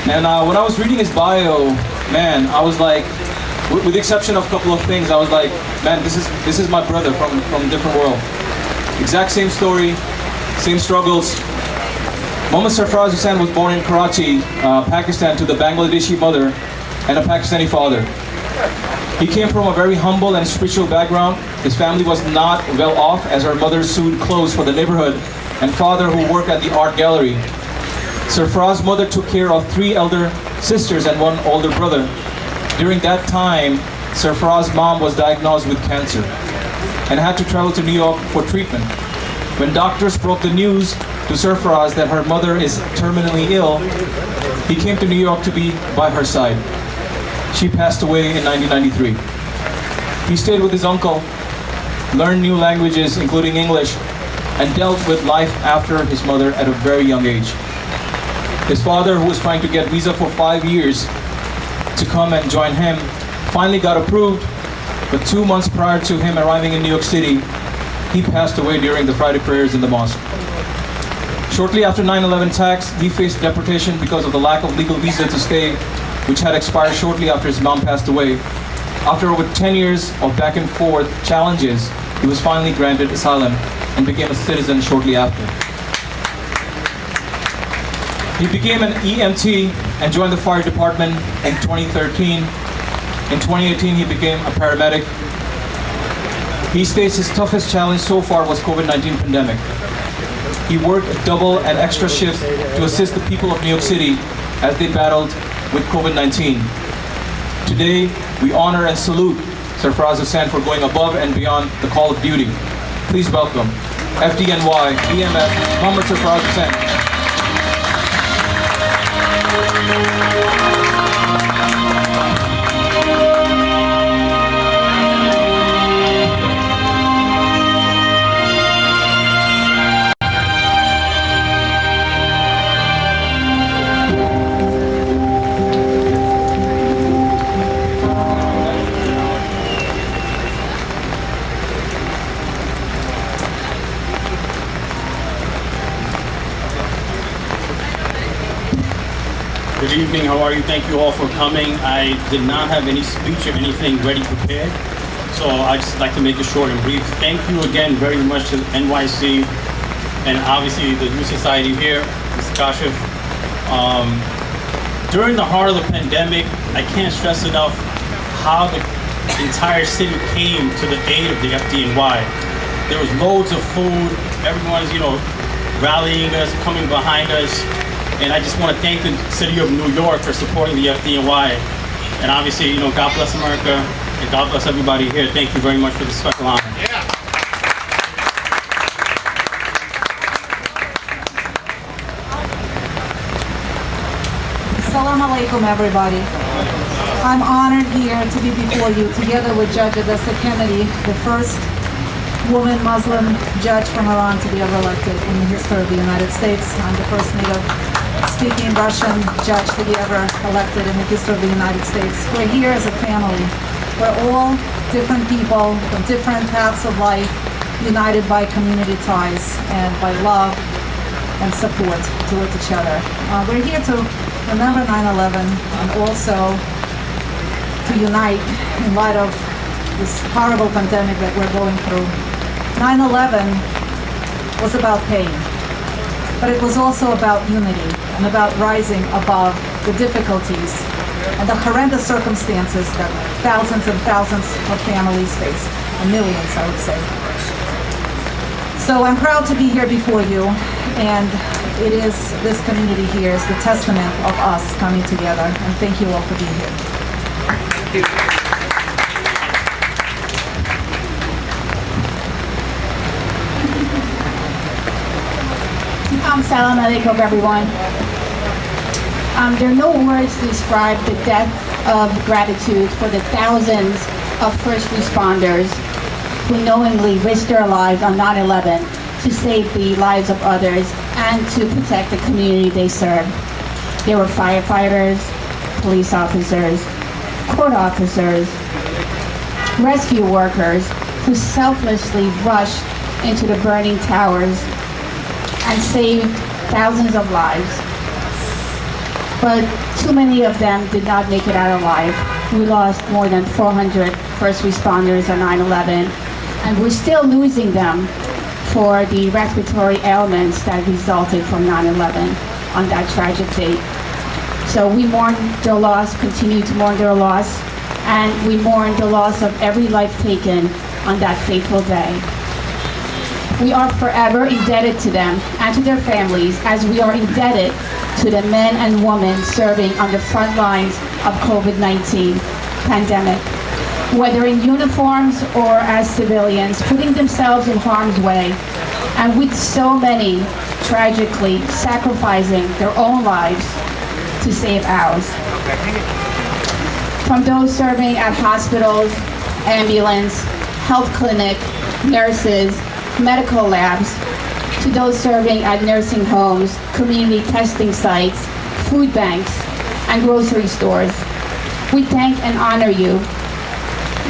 And when I was reading his bio, man, I was like, with the exception of a couple of things, I was like, man, this is my brother from a different world. Exact same story, same struggles. Mohammad Sarfaraz Hussain was born in Karachi, Pakistan, to the Bangladeshi mother and a Pakistani father. He came from a very humble and spiritual background. His family was not well off, as her mother sewed clothes for the neighborhood, and father who worked at the art gallery. Sarfaraz's mother took care of 3 elder sisters and 1 older brother. During that time, Sarfaraz's mom was diagnosed with cancer and had to travel to New York for treatment. When doctors broke the news to Sarfaraz that her mother is terminally ill, he came to New York to be by her side. She passed away in 1993. He stayed with his uncle, learned new languages, including English, and dealt with life after his mother at a very young age. His father, who was trying to get visa for 5 years to come and join him, finally got approved, but 2 months prior to him arriving in New York City, he passed away during the Friday prayers in the mosque. Shortly after 9/11 attacks, he faced deportation because of the lack of legal visa to stay, which had expired shortly after his mom passed away. After over 10 years of back and forth challenges, he was finally granted asylum and became a citizen shortly after. He became an EMT and joined the fire department in 2013. In 2018, he became a paramedic. He states his toughest challenge so far was COVID-19 pandemic. He worked double and extra shifts to assist the people of New York City as they battled with COVID-19. Today, we honor and salute Sarfaraz Hussain for going above and beyond the call of duty. Please welcome FDNY EMS Mohammad Sarfaraz Hussain. Good evening, how are you? Thank you all for coming. I did not have any speech or anything ready prepared, so I just like to make it short and brief. Thank you again very much to NYC and obviously the Youth Society here, Mr. Kashif. During the heart of the pandemic, I can't stress enough how the entire city came to the aid of the FDNY. There was loads of food, everyone's, rallying us, coming behind us. And I just want to thank the city of New York for supporting the FDNY. And obviously, you know, God bless America, and God bless everybody here. Thank you very much for this special honor. Assalamu alaikum, everybody. I'm honored here to be before you together with Judge Odessa Kennedy, the first woman Muslim judge from Iran to be ever elected in the history of the United States. I'm the first native speaking Russian judge to be ever elected in the history of the United States. We're here as a family. We're all different people from different paths of life, united by community ties and by love and support towards each other. We're here to remember 9/11 and also to unite in light of this horrible pandemic that we're going through. 9/11 was about pain, but it was also about unity and about rising above the difficulties and the horrendous circumstances that thousands and thousands of families faced, and millions, I would say. So I'm proud to be here before you, and it is this community here is the testament of us coming together, and thank you all for being here. Salam alaikum, everyone. There are no words to describe the depth of gratitude for the thousands of first responders who knowingly risked their lives on 9/11 to save the lives of others and to protect the community they serve. There were firefighters, police officers, court officers, rescue workers who selflessly rushed into the burning towers and saved thousands of lives. But too many of them did not make it out alive. We lost more than 400 first responders on 9/11, and we're still losing them for the respiratory ailments that resulted from 9/11 on that tragic date. So we mourn their loss, continue to mourn their loss, and we mourn the loss of every life taken on that fateful day. We are forever indebted to them and to their families, as we are indebted to the men and women serving on the front lines of COVID-19 pandemic, whether in uniforms or as civilians, putting themselves in harm's way, and with so many tragically sacrificing their own lives to save ours. From those serving at hospitals, ambulance, health clinic, nurses, medical labs, to those serving at nursing homes, community testing sites, food banks, and grocery stores. We thank and honor you,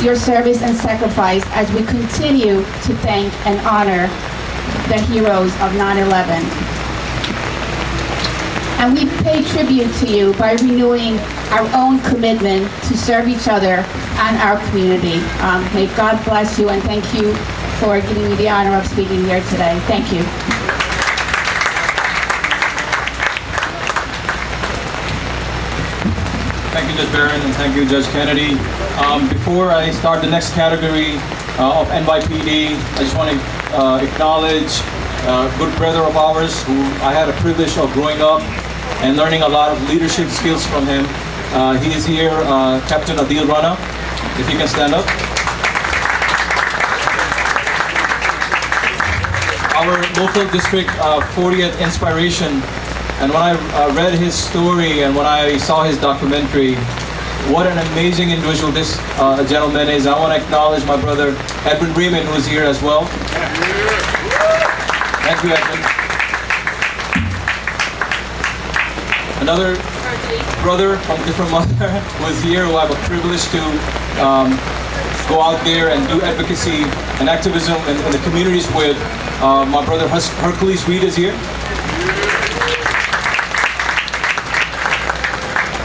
your service and sacrifice, as we continue to thank and honor the heroes of 9/11. And we pay tribute to you by renewing our own commitment to serve each other and our community. May God bless you, and thank you for giving me the honor of speaking here today. Thank you. Thank you, Judge Barron, and thank you, Judge Kennedy. Before I start the next category of NYPD, I just want to acknowledge a good brother of ours who I had a privilege of growing up and learning a lot of leadership skills from him. He is here, Captain Adil Rana, if you can stand up. Our local district 40th inspiration, and when I read his story and when I saw his documentary, what an amazing individual this gentleman is. I want to acknowledge my brother Edwin Bremen, who is here as well. Thank you, Edwin. Another brother from a different mother who is here, who I have a privilege to go out there and do advocacy and activism in the communities with. My brother Hercules Reed is here.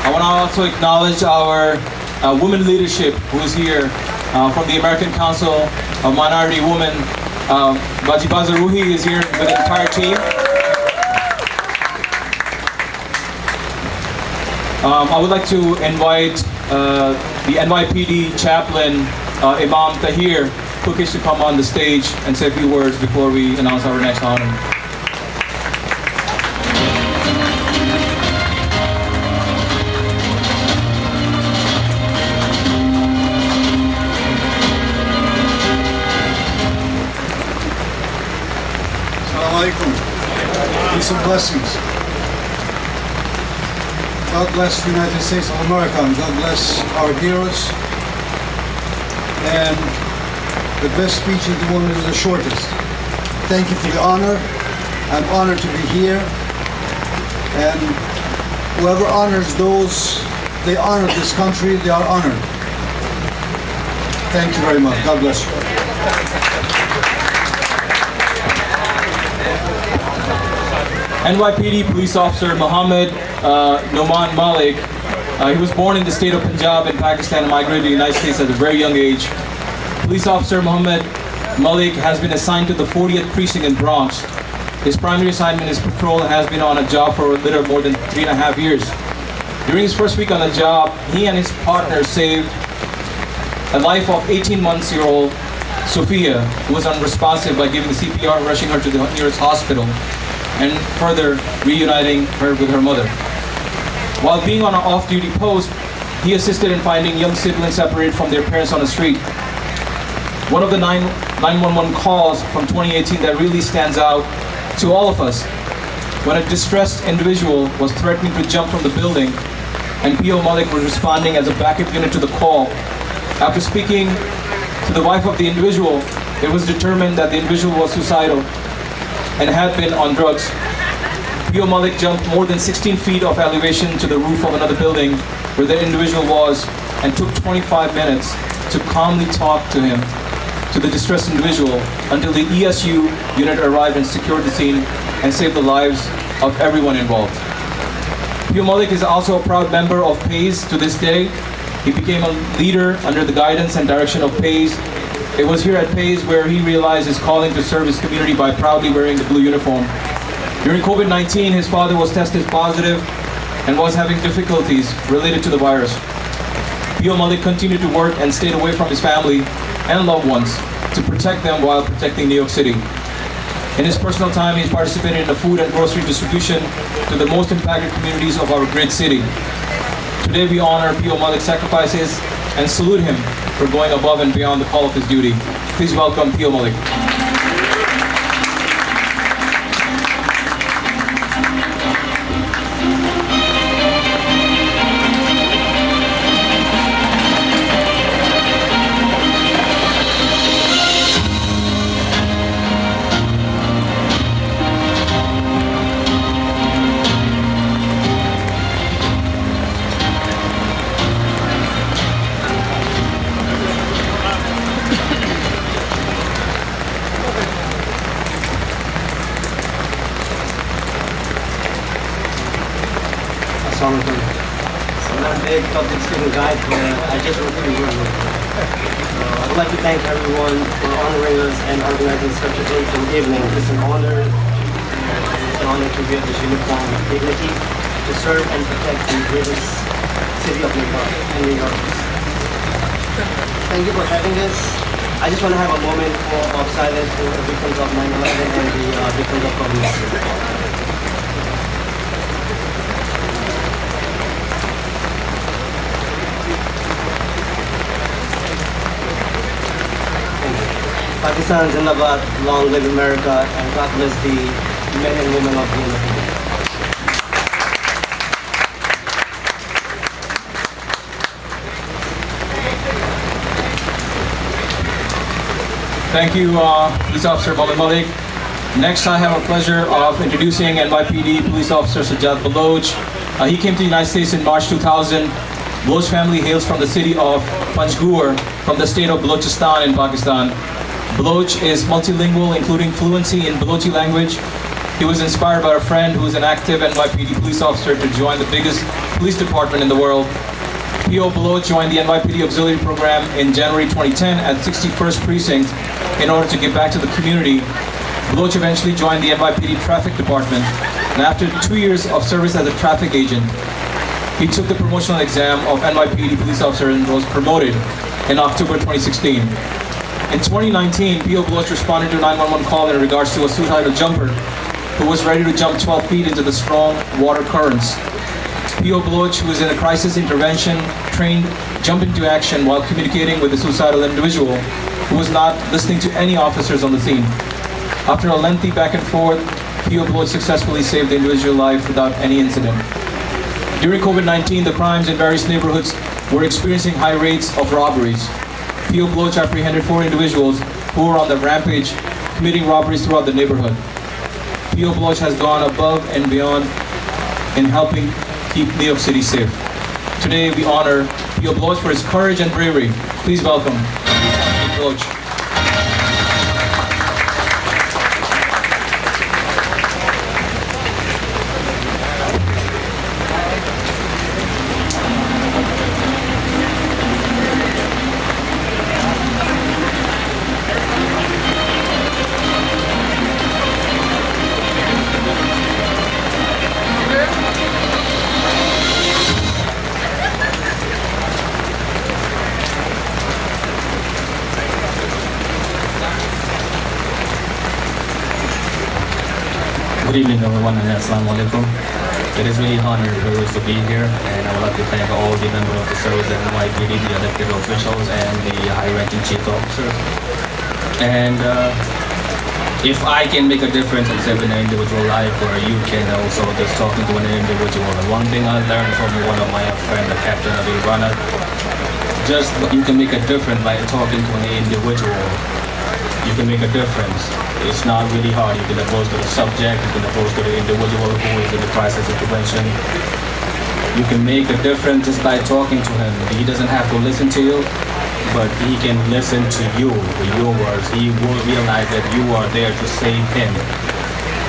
I want to also acknowledge our women leadership who is here from the American Council of Minority Women. Bajiba Zaruhi is here with the entire team. I would like to invite the NYPD chaplain, Imam Tahir Kukish, to come on the stage and say a few words before we announce our next honor. Peace and blessings. God bless the United States of America, and God bless our heroes. And the best speech is the one that is the shortest. Thank you for the honor. I'm honored to be here. And whoever honors those, they honor this country, they are honored. Thank you very much. God bless you. NYPD police officer Mohammed Noman Malik. He was born in the state of Punjab in Pakistan and migrated to the United States at a very young age. Police officer Mohammed Malik has been assigned to the 40th precinct in Bronx. His primary assignment is patrol and has been on a job for a little more than 3.5 years. During his first week on the job, he and his partner saved a life of 18-month-old Sophia, who was unresponsive, by giving the CPR and rushing her to the nearest hospital, and further reuniting her with her mother. While being on an off-duty post, he assisted in finding young siblings separated from their parents on the street. One of the 911 calls from 2018 that really stands out to all of us, when a distressed individual was threatening to jump from the building, and P.O. Malik was responding as a backup unit to the call. After speaking to the wife of the individual, it was determined that the individual was suicidal and had been on drugs. P.O. Malik jumped more than 16 feet of elevation to the roof of another building where the individual was, and took 25 minutes to calmly talk to him, to the distressed individual, until the ESU unit arrived and secured the scene and saved the lives of everyone involved. P.O. Malik is also a proud member of PAYS to this day. He became a leader under the guidance and direction of PAYS. It was here at PAYS where he realized his calling to serve his community by proudly wearing the blue uniform. During COVID-19, his father was tested positive and was having difficulties related to the virus. P.O. Malik continued to work and stayed away from his family and loved ones to protect them while protecting New York City. In his personal time, he's participated in the food and grocery distribution to the most impacted communities of our great city. Today we honor P.O. Malik's sacrifices and salute him for going above and beyond the call of his duty. Please welcome P.O. Malik. I'm not a big public student guy, but I just wrote pretty well. I would like to thank everyone for honoring us and organizing such a beautiful evening. It's an honor. It's an honor to wear this uniform with dignity, to serve and protect the greatest city of New York and New Yorkers. Thank you for having us. I just want to have a moment of silence for the victims of 9/11 and the victims of COVID-19. Pakistan Zindabad, long live America, and God bless the men and women of the NYPD. Thank you, Police Officer Mohammed Malik. Next, I have a pleasure of introducing NYPD Police Officer Sajjad Baloch. He came to the United States in March 2000. Baloch's family hails from the city of Panjgur, from the state of Balochistan in Pakistan. Baloch is multilingual, including fluency in Balochi language. He was inspired by a friend who is an active NYPD police officer to join the biggest police department in the world. P.O. Baloch joined the NYPD Auxiliary Program in January 2010 at 61st Precinct in order to give back to the community. Baloch eventually joined the NYPD Traffic Department, and after 2 years of service as a traffic agent, he took the promotional exam of NYPD police officer and was promoted in October 2016. In 2019, P.O. Baloch responded to a 911 call in regards to a suicidal jumper who was ready to jump 12 feet into the strong water currents. P.O. Baloch, who is in a crisis intervention, trained jump into action while communicating with the suicidal individual who was not listening to any officers on the scene. After a lengthy back and forth, P.O. Bloch successfully saved the individual life without any incident. During COVID-19, the crimes in various neighborhoods were experiencing high rates of robberies. P.O. Bloch apprehended 4 individuals who were on the rampage, committing robberies throughout the neighborhood. P.O. Bloch has gone above and beyond in helping keep New York City safe. Today we honor P.O. Bloch for his courage and bravery. Please welcome P.O. Bloch. Good evening, everyone, and Assalamu alaikum. It is really an honor and privilege to be here, and I would like to thank all the members of the service and NYPD, the elected officials, and the high-ranking chief officer. And if I can make a difference in saving an individual life, or you can also just talking to an individual. And one thing I learned from one of my friends, the captain of the runner, just you can make a difference by talking to an individual. You can make a difference. It's not really hard. You can approach to the subject, you can approach to the individual who is in the crisis intervention. You can make a difference just by talking to him. He doesn't have to listen to you, but he can listen to you with your words. He will realize that you are there to save him.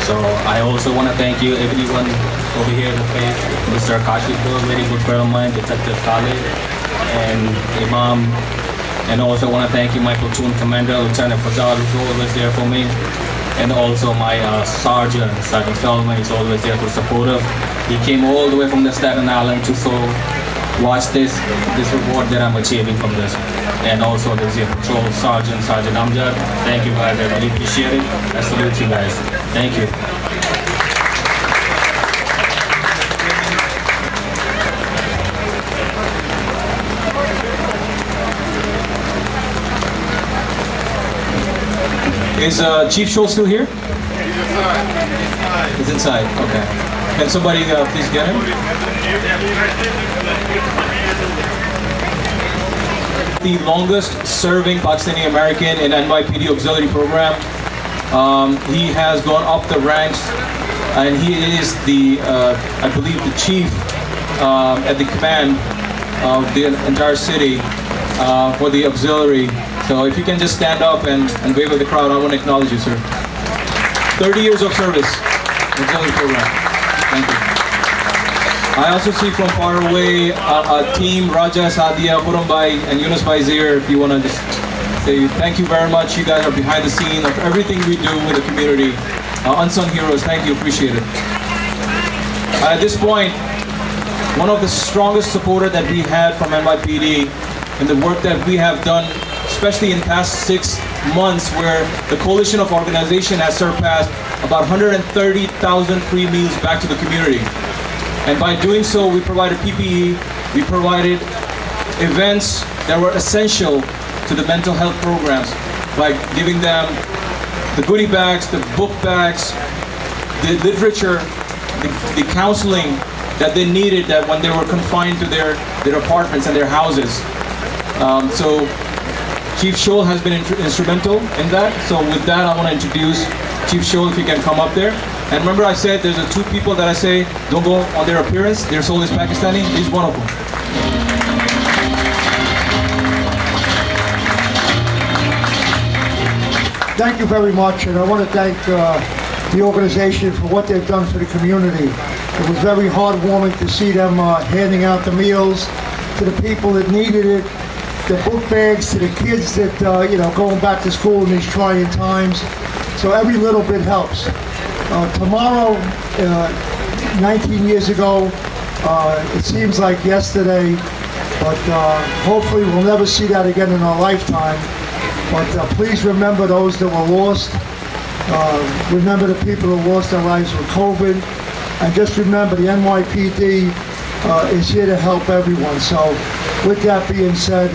So I also want to thank you, everyone over here in the face, Mr. Akashi, a very good friend of mine, Detective Khalid, and Imam. And also want to thank you, my platoon commander, Lieutenant Fazal, who's always there for me. And also my Sergeant Feldman, is always there to support us. He came all the way from the Staten Island to watch this reward that I'm achieving from this. And also there's your patrol Sergeant Amjad. Thank you guys, I really appreciate it. I salute you guys. Thank you. Is Chief Scholl still here? He's inside. Okay. Can somebody please get him? The longest serving Pakistani American in NYPD auxiliary program. He has gone up the ranks, and he is the, I believe, the chief at the command of the entire city for the auxiliary. So if you can just stand up and wave at the crowd, I want to acknowledge you, sir. 30 years of service, auxiliary program. Thank you. I also see from far away a team, Raja, Sadia, Khurrambai, and Yunus Bhai here. If you want to just say thank you very much. You guys are behind the scene of everything we do with the community. Unsung heroes, thank you, appreciate it. At this point, one of the strongest supporters that we had from NYPD in the work that we have done, especially in the past 6 months, where the coalition of organization has surpassed about 130,000 free meals back to the community. And by doing so, we provided PPE, we provided events that were essential to the mental health programs, like giving them the goodie bags, the book bags, the literature, the counseling that they needed that when they were confined to their apartments and their houses. So Chief Scholl has been instrumental in that. So with that, I want to introduce Chief Scholl, if you can come up there. And remember I said there's the 2 people that I say don't go on their appearance. Their soul is Pakistani. He's one of them. Thank you very much, and I want to thank the organization for what they've done for the community. It was very heartwarming to see them handing out the meals to the people that needed it, the book bags to the kids that, going back to school in these trying times. So every little bit helps. Tomorrow, 19 years ago, it seems like yesterday, but hopefully we'll never see that again in our lifetime. But please remember those that were lost. Remember the people who lost their lives with COVID. And just remember the NYPD is here to help everyone. So with that being said,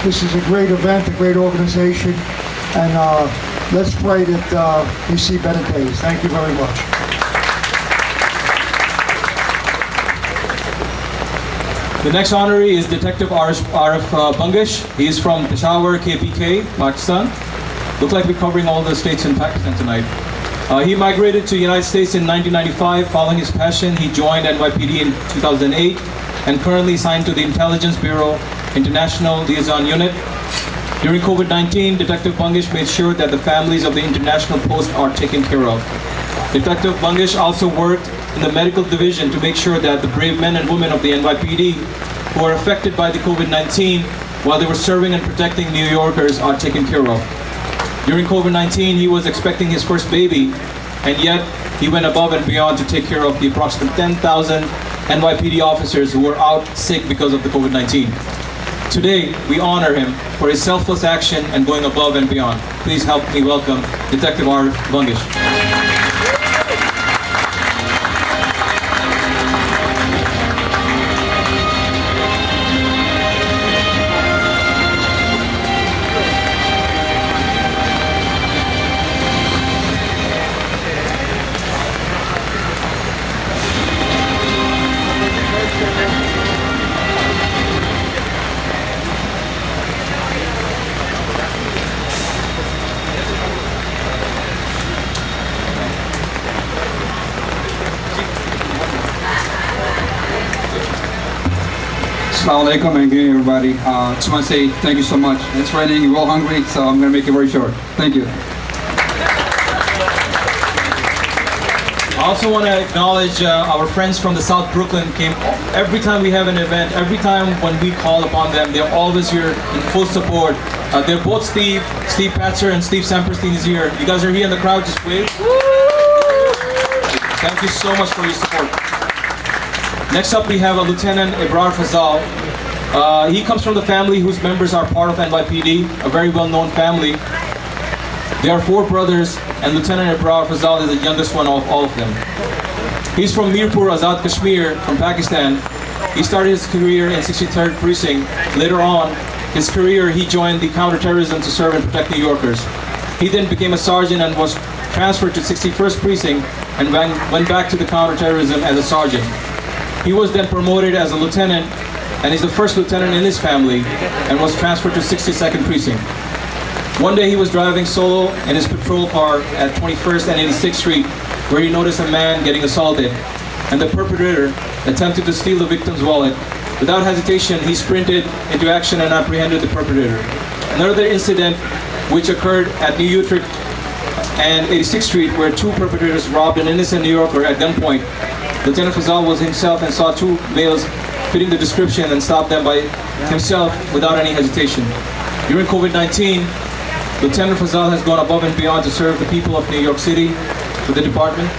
this is a great event, a great organization, and let's pray that we see better days. Thank you very much. The next honoree is Detective Arif Bungish. He is from Peshawar, KPK, Pakistan. Looks like we're covering all the states in Pakistan tonight. He migrated to the United States in 1995. Following his passion, he joined NYPD in 2008 and currently signed to the Intelligence Bureau International Liaison Unit. During COVID-19, Detective Bungish made sure that the families of the international post are taken care of. Detective Bungish also worked in the medical division to make sure that the brave men and women of the NYPD who are affected by the COVID-19 while they were serving and protecting New Yorkers are taken care of. During COVID-19, he was expecting his first baby, and yet he went above and beyond to take care of the approximate 10,000 NYPD officers who were out sick because of the COVID-19. Today, we honor him for his selfless action and going above and beyond. Please help me welcome Detective Arif Bungish. Assalamu alaikum and good evening, everybody. Just want to say thank you so much. It's raining, we're all hungry, so I'm going to make it very short. Thank you. I also want to acknowledge our friends from the South Brooklyn came every time we have an event, every time when we call upon them, they're always here in full support. They're both Steve Patzer and Steve Samperstein is here. You guys are here in the crowd, just wave. Thank you so much for your support. Next up we have a Lieutenant Ibrar Fazal. He comes from the family whose members are part of NYPD, a very well-known family. There are 4 brothers, and Lieutenant Ibrar Fazal is the youngest one of all of them. He's from Mirpur, Azad Kashmir, from Pakistan. He started his career in 63rd Precinct. Later on, his career, he joined the counterterrorism to serve and protect New Yorkers. He then became a sergeant and was transferred to 61st Precinct and went back to the counterterrorism as a sergeant. He was then promoted as a lieutenant, and he's the first lieutenant in his family, and was transferred to 62nd Precinct. One day he was driving solo in his patrol car at 21st and 86th Street, where he noticed a man getting assaulted, and the perpetrator attempted to steal the victim's wallet. Without hesitation, he sprinted into action and apprehended the perpetrator. Another incident which occurred at New Utrecht and 86th Street, where 2 perpetrators robbed an innocent New Yorker at gunpoint. Lieutenant Fazal was himself and saw 2 males fitting the description and stopped them by himself without any hesitation. During COVID-19, Lieutenant Fazal has gone above and beyond to serve the people of New York City with the department.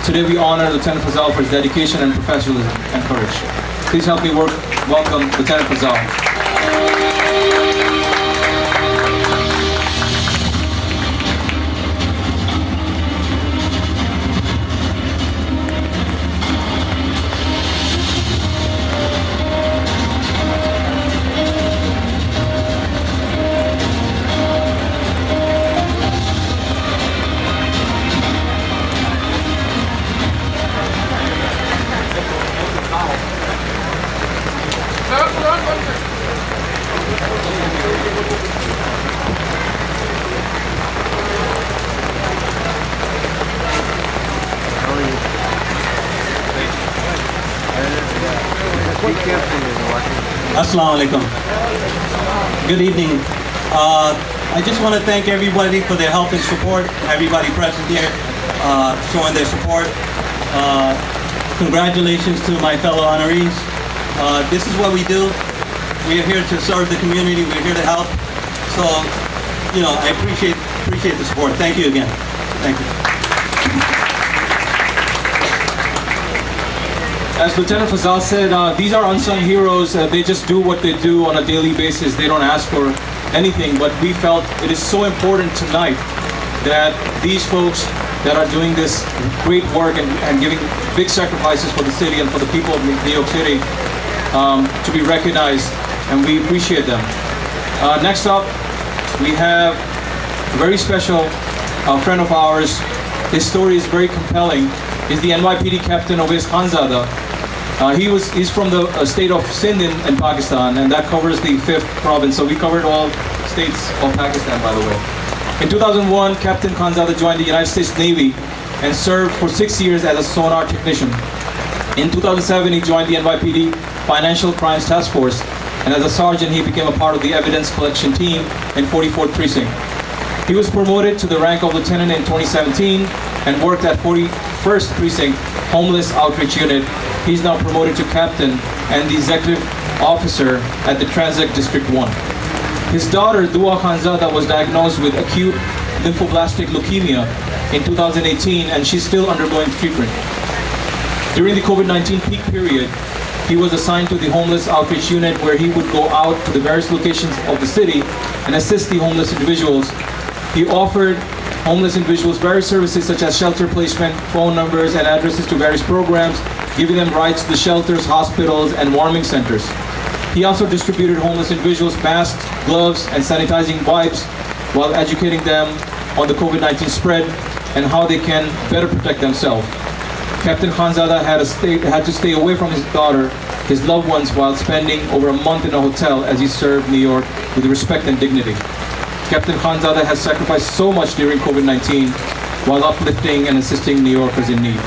Today we honor Lieutenant Fazal for his dedication and professionalism and courage. Please help me welcome Lieutenant Fazal. Assalamu alaikum. Good evening. I just want to thank everybody for their help and support, everybody present here showing their support. Congratulations to my fellow honorees. This is what we do. We are here to serve the community. We're here to help. So, you know, I appreciate the support. Thank you again. Thank you. As Lieutenant Fazal said, these are unsung heroes. They just do what they do on a daily basis. They don't ask for anything, but we felt it is so important tonight that these folks that are doing this great work and giving big sacrifices for the city and for the people of New York City to be recognized, and we appreciate them. Next up, we have very special friend of ours. His story is very compelling. He's the NYPD captain Owais Khanzada. He's from the state of Sindh in Pakistan, and that covers the 5th province. So we covered all states of Pakistan, by the way. In 2001, Captain Khanzada joined the United States Navy and served for 6 years as a sonar technician. In 2007, he joined the NYPD Financial Crimes Task Force, and as a sergeant, he became a part of the evidence collection team in 44th Precinct. He was promoted to the rank of lieutenant in 2017 and worked at 41st Precinct Homeless Outreach Unit. He's now promoted to captain and the executive officer at the Transact District 1. His daughter, Dua Khanzada, was diagnosed with acute lymphoblastic leukemia in 2018, and she's still undergoing treatment. During the COVID-19 peak period, he was assigned to the Homeless Outreach Unit, where he would go out to the various locations of the city and assist the homeless individuals. He offered homeless individuals various services such as shelter placement, phone numbers, and addresses to various programs, giving them rides to the shelters, hospitals, and warming centers. He also distributed homeless individuals masks, gloves, and sanitizing wipes while educating them on the COVID-19 spread and how they can better protect themselves. Captain Khanzada had to stay away from his daughter, his loved ones, while spending over a month in a hotel as he served New York with respect and dignity. Captain Khanzada has sacrificed so much during COVID-19 while uplifting and assisting New Yorkers in need.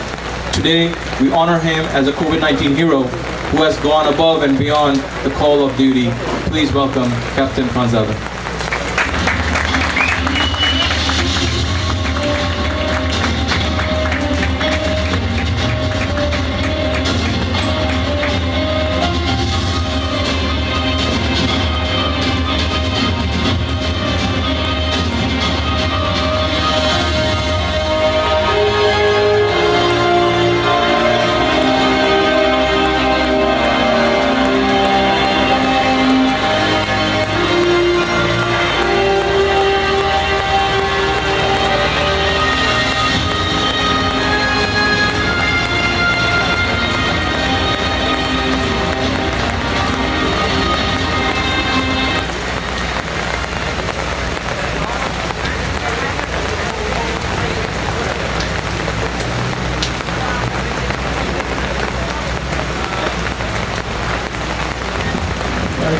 Today, we honor him as a COVID-19 hero who has gone above and beyond the call of duty. Please welcome Captain Khanzada.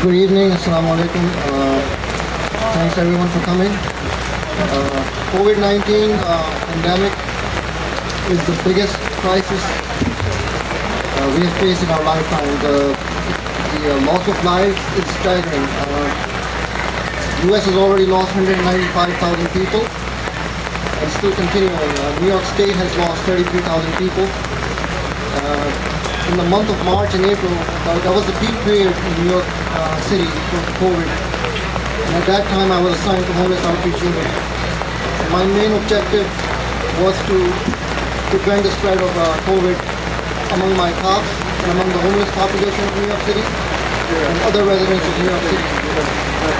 Good evening, Assalamu alaikum. Thanks everyone for coming. COVID-19 pandemic is the biggest crisis we have faced in our lifetime. The loss of lives is staggering. US has already lost 195,000 people and still continuing. New York State has lost 33,000 people. In the month of March and April, that was the peak period in New York City for COVID. And at that time, I was assigned to Homeless Outreach Unit. And my main objective was to prevent the spread of COVID among my cops and among the homeless population of New York City and other residents of New York City.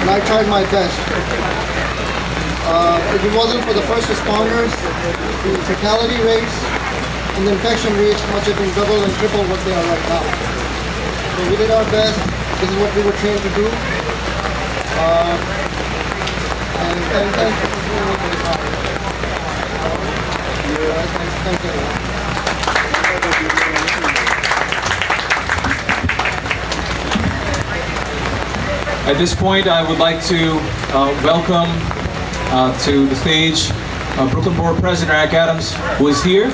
And I tried my best. If it wasn't for the first responders, the fatality rates and the infection rates must have been double and triple what they are right now. So we did our best. This is what we were trained to do. And thanks for this honor. Thank you. At this point, I would like to welcome to the stage Brooklyn Board President Eric Adams, who is here.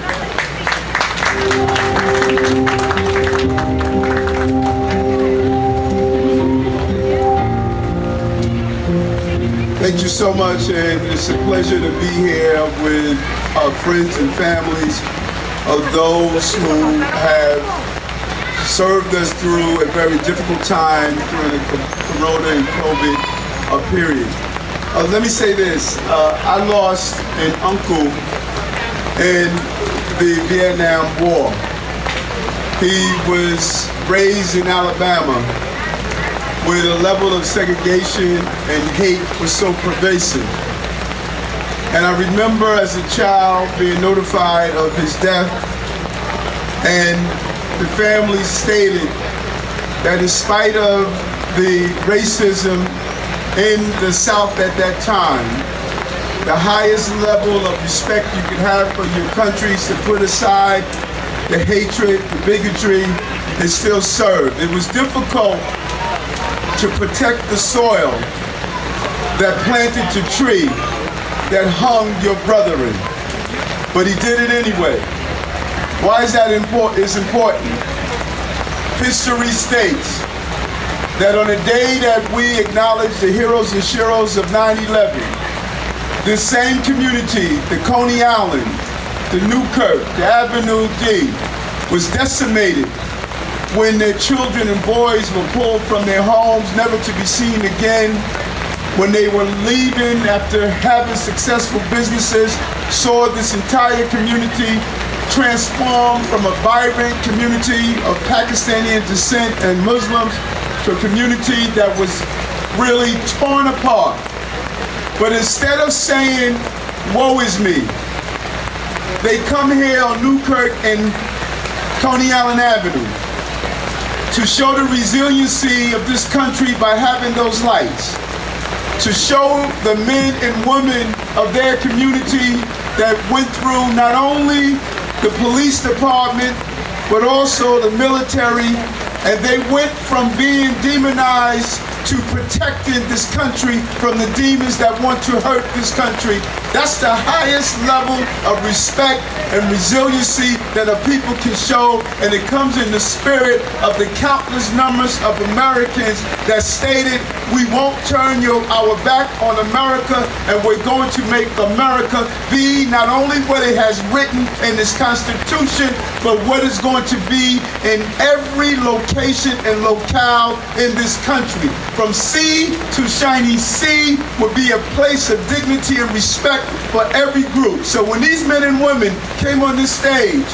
Thank you so much, and it's a pleasure to be here with our friends and families of those who have served us through a very difficult time during the Corona and COVID period. Let me say this, I lost an uncle in the Vietnam War. He was raised in Alabama where the level of segregation and hate was so pervasive. And I remember as a child being notified of his death, and the family stated that in spite of the racism in the South at that time, the highest level of respect you can have for your country is to put aside the hatred, the bigotry, and still serve. It was difficult to protect the soil that planted the tree that hung your brethren, but he did it anyway. Why is that important? It's important. History states that on the day that we acknowledge the heroes and sheroes of 9/11, this same community, the Coney Island, the Newkirk, the Avenue D, was decimated when their children and boys were pulled from their homes, never to be seen again. When they were leaving after having successful businesses, saw this entire community transformed from a vibrant community of Pakistani descent and Muslims to a community that was really torn apart. But instead of saying, woe is me, they come here on Newkirk and Coney Island Avenue to show the resiliency of this country by having those lights, to show the men and women of their community that went through not only the police department, but also the military, and they went from being demonized to protecting this country from the demons that want to hurt this country. That's the highest level of respect and resiliency that a people can show, and it comes in the spirit of the countless numbers of Americans that stated, we won't turn our back on America, and we're going to make America be not only what it has written in its Constitution, but what is going to be in every location and locale in this country. From sea to shining sea would be a place of dignity and respect for every group. So when these men and women came on this stage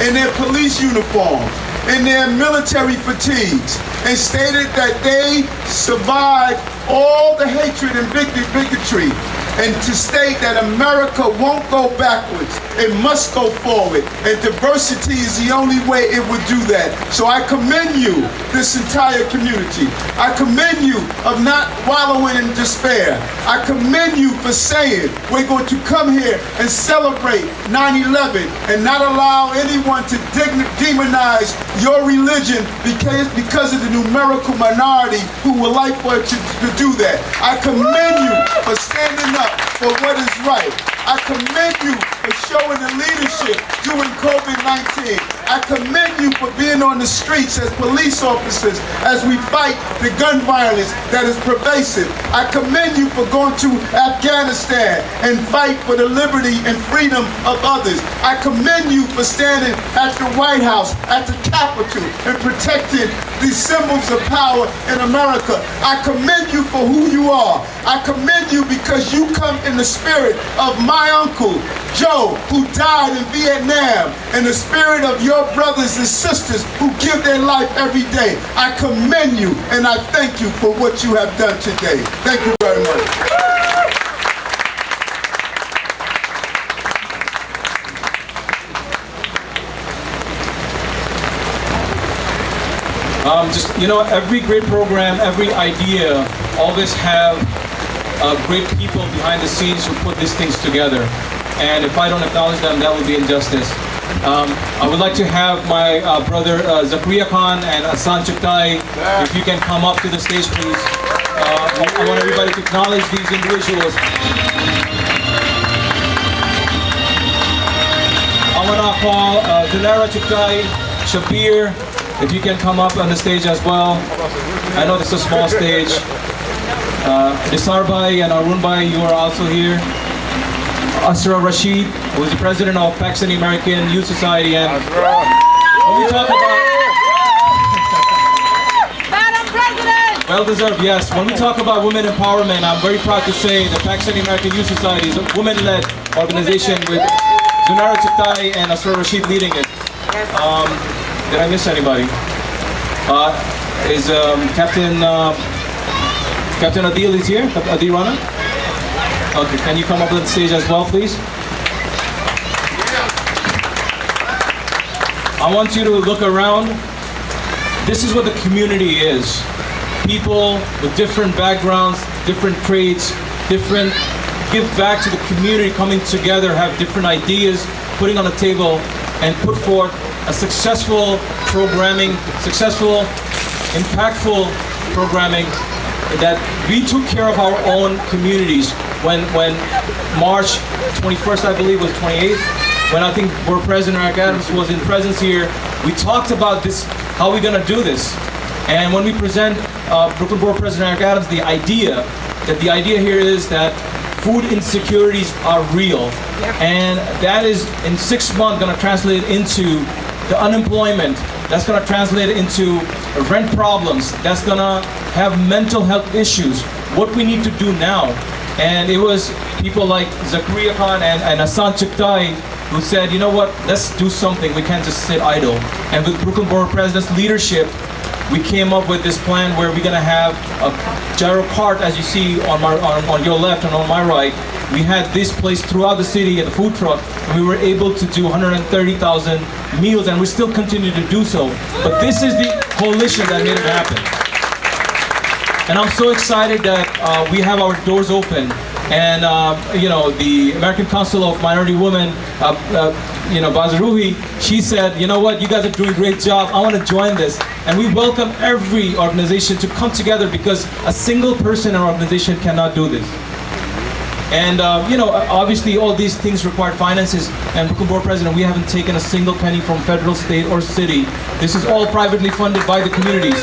in their police uniforms, in their military fatigues, and stated that they survived all the hatred and bigotry, and to state that America won't go backwards, it must go forward, and diversity is the only way it would do that. So I commend you, this entire community. I commend you of not wallowing in despair. I commend you for saying we're going to come here and celebrate 9/11 and not allow anyone to demonize your religion because of the numerical minority who would like for it to do that. I commend you for standing up for what is right. I commend you for showing the leadership during COVID-19. I commend you for being on the streets as police officers as we fight the gun violence that is pervasive. I commend you for going to Afghanistan and fight for the liberty and freedom of others. I commend you for standing at the White House, at the Capitol, and protecting these symbols of power in America. I commend you for who you are. I commend you because you come in the spirit of my uncle, Joe, who died in Vietnam, and the spirit of your brothers and sisters who give their life every day. I commend you, and I thank you for what you have done today. Thank you very much. Every great program, every idea always have great people behind the scenes who put these things together. And if I don't acknowledge them, that would be injustice. I would like to have my brother Zakaria Khan and Asan Chuktai, if you can come up to the stage, please. I want everybody to acknowledge these individuals. I want to call Dilara Chuktai, Shabir, if you can come up on the stage as well. I know this is a small stage. Nisar Bhai and Arun Bhai, you are also here. Asra Rashid, who is the president of Pakistani American Youth Society. And when we talk about... Madam President! Well deserved, yes. When we talk about women empowerment, I'm very proud to say the Pakistani American Youth Society is a women-led organization with Zunara Chuktai and Asra Rashid leading it. Did I miss anybody? Is Captain Adil is here? Adil Rana? Okay, can you come up on the stage as well, please? I want you to look around. This is what the community is. People with different backgrounds, different trades, different give back to the community, coming together, have different ideas, putting on the table, and put forth a successful programming, successful, impactful programming that we took care of our own communities. When March 21st, I believe, was 28th, when I think Borough President Eric Adams was in presence here, we talked about this, how we're gonna do this. And when we present Brooklyn Borough President Eric Adams the idea here is that food insecurities are real. And that is, in 6 months, gonna translate into the unemployment. That's gonna translate into rent problems. That's gonna have mental health issues. What we need to do now. And it was people like Zakaria Khan and Hassan Chuktai who said, you know what, let's do something. We can't just sit idle. And with Brooklyn Borough President's leadership, we came up with this plan where we're gonna have a gyro cart, as you see on your left and on my right. We had this place throughout the city at the food truck, and we were able to do 130,000 meals, and we still continue to do so. But this is the coalition that made it happen. And I'm so excited that we have our doors open. And you know, the American Council of Minority Women, you know, Bazaruhi, she said, you know what, you guys are doing a great job. I want to join this. And we welcome every organization to come together because a single person or organization cannot do this. And you know, obviously all these things require finances, and Brooklyn Borough President, we haven't taken a single penny from federal, state, or city. This is all privately funded by the communities.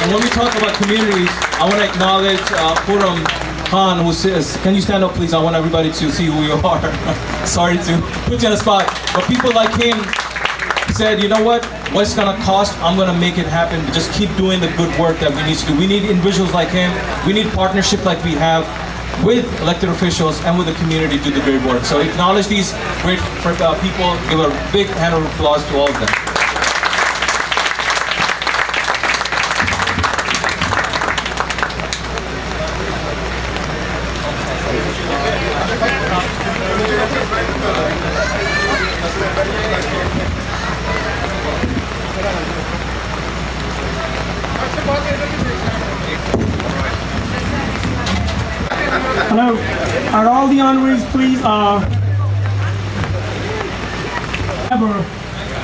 And when we talk about communities, I want to acknowledge Khurram Khan, who says, can you stand up please? I want everybody to see who you are. Sorry to put you on the spot. But people like him said, you know what it's gonna cost? I'm gonna make it happen. Just keep doing the good work that we need to do. We need individuals like him. We need partnership like we have with elected officials and with the community to do the great work. So acknowledge these great people. Give a big hand of applause to all of them. Hello. Are all the honorees please ever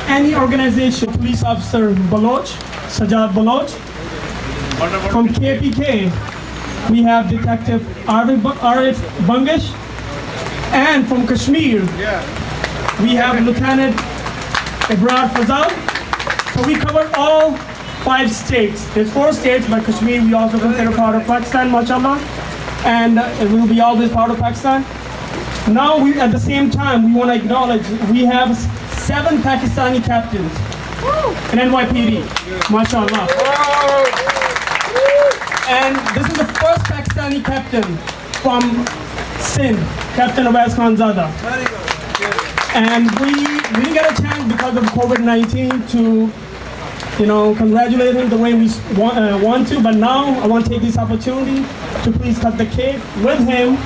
any organization, Police Officer Baloch, Sajjad Baloch. From KPK, we have Detective Arif Bungish. And from Kashmir, we have Lieutenant Ibrad Fazal. So we cover all 5 states. There's 4 states, but Kashmir we also consider part of Pakistan, mashallah. And it will be always part of Pakistan. Now, at the same time, we want to acknowledge we have 7 Pakistani captains in NYPD, mashallah. And this is the first Pakistani captain from Sindh, Captain Awais Khanzada. And we didn't get a chance because of COVID-19 to, you know, congratulate him the way we want to, but now I want to take this opportunity to please cut the cake with him,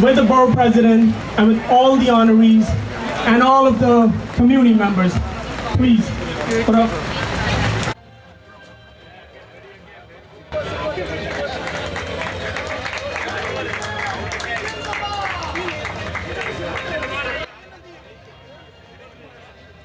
with the borough president, and with all the honorees and all of the community members. Please, put up.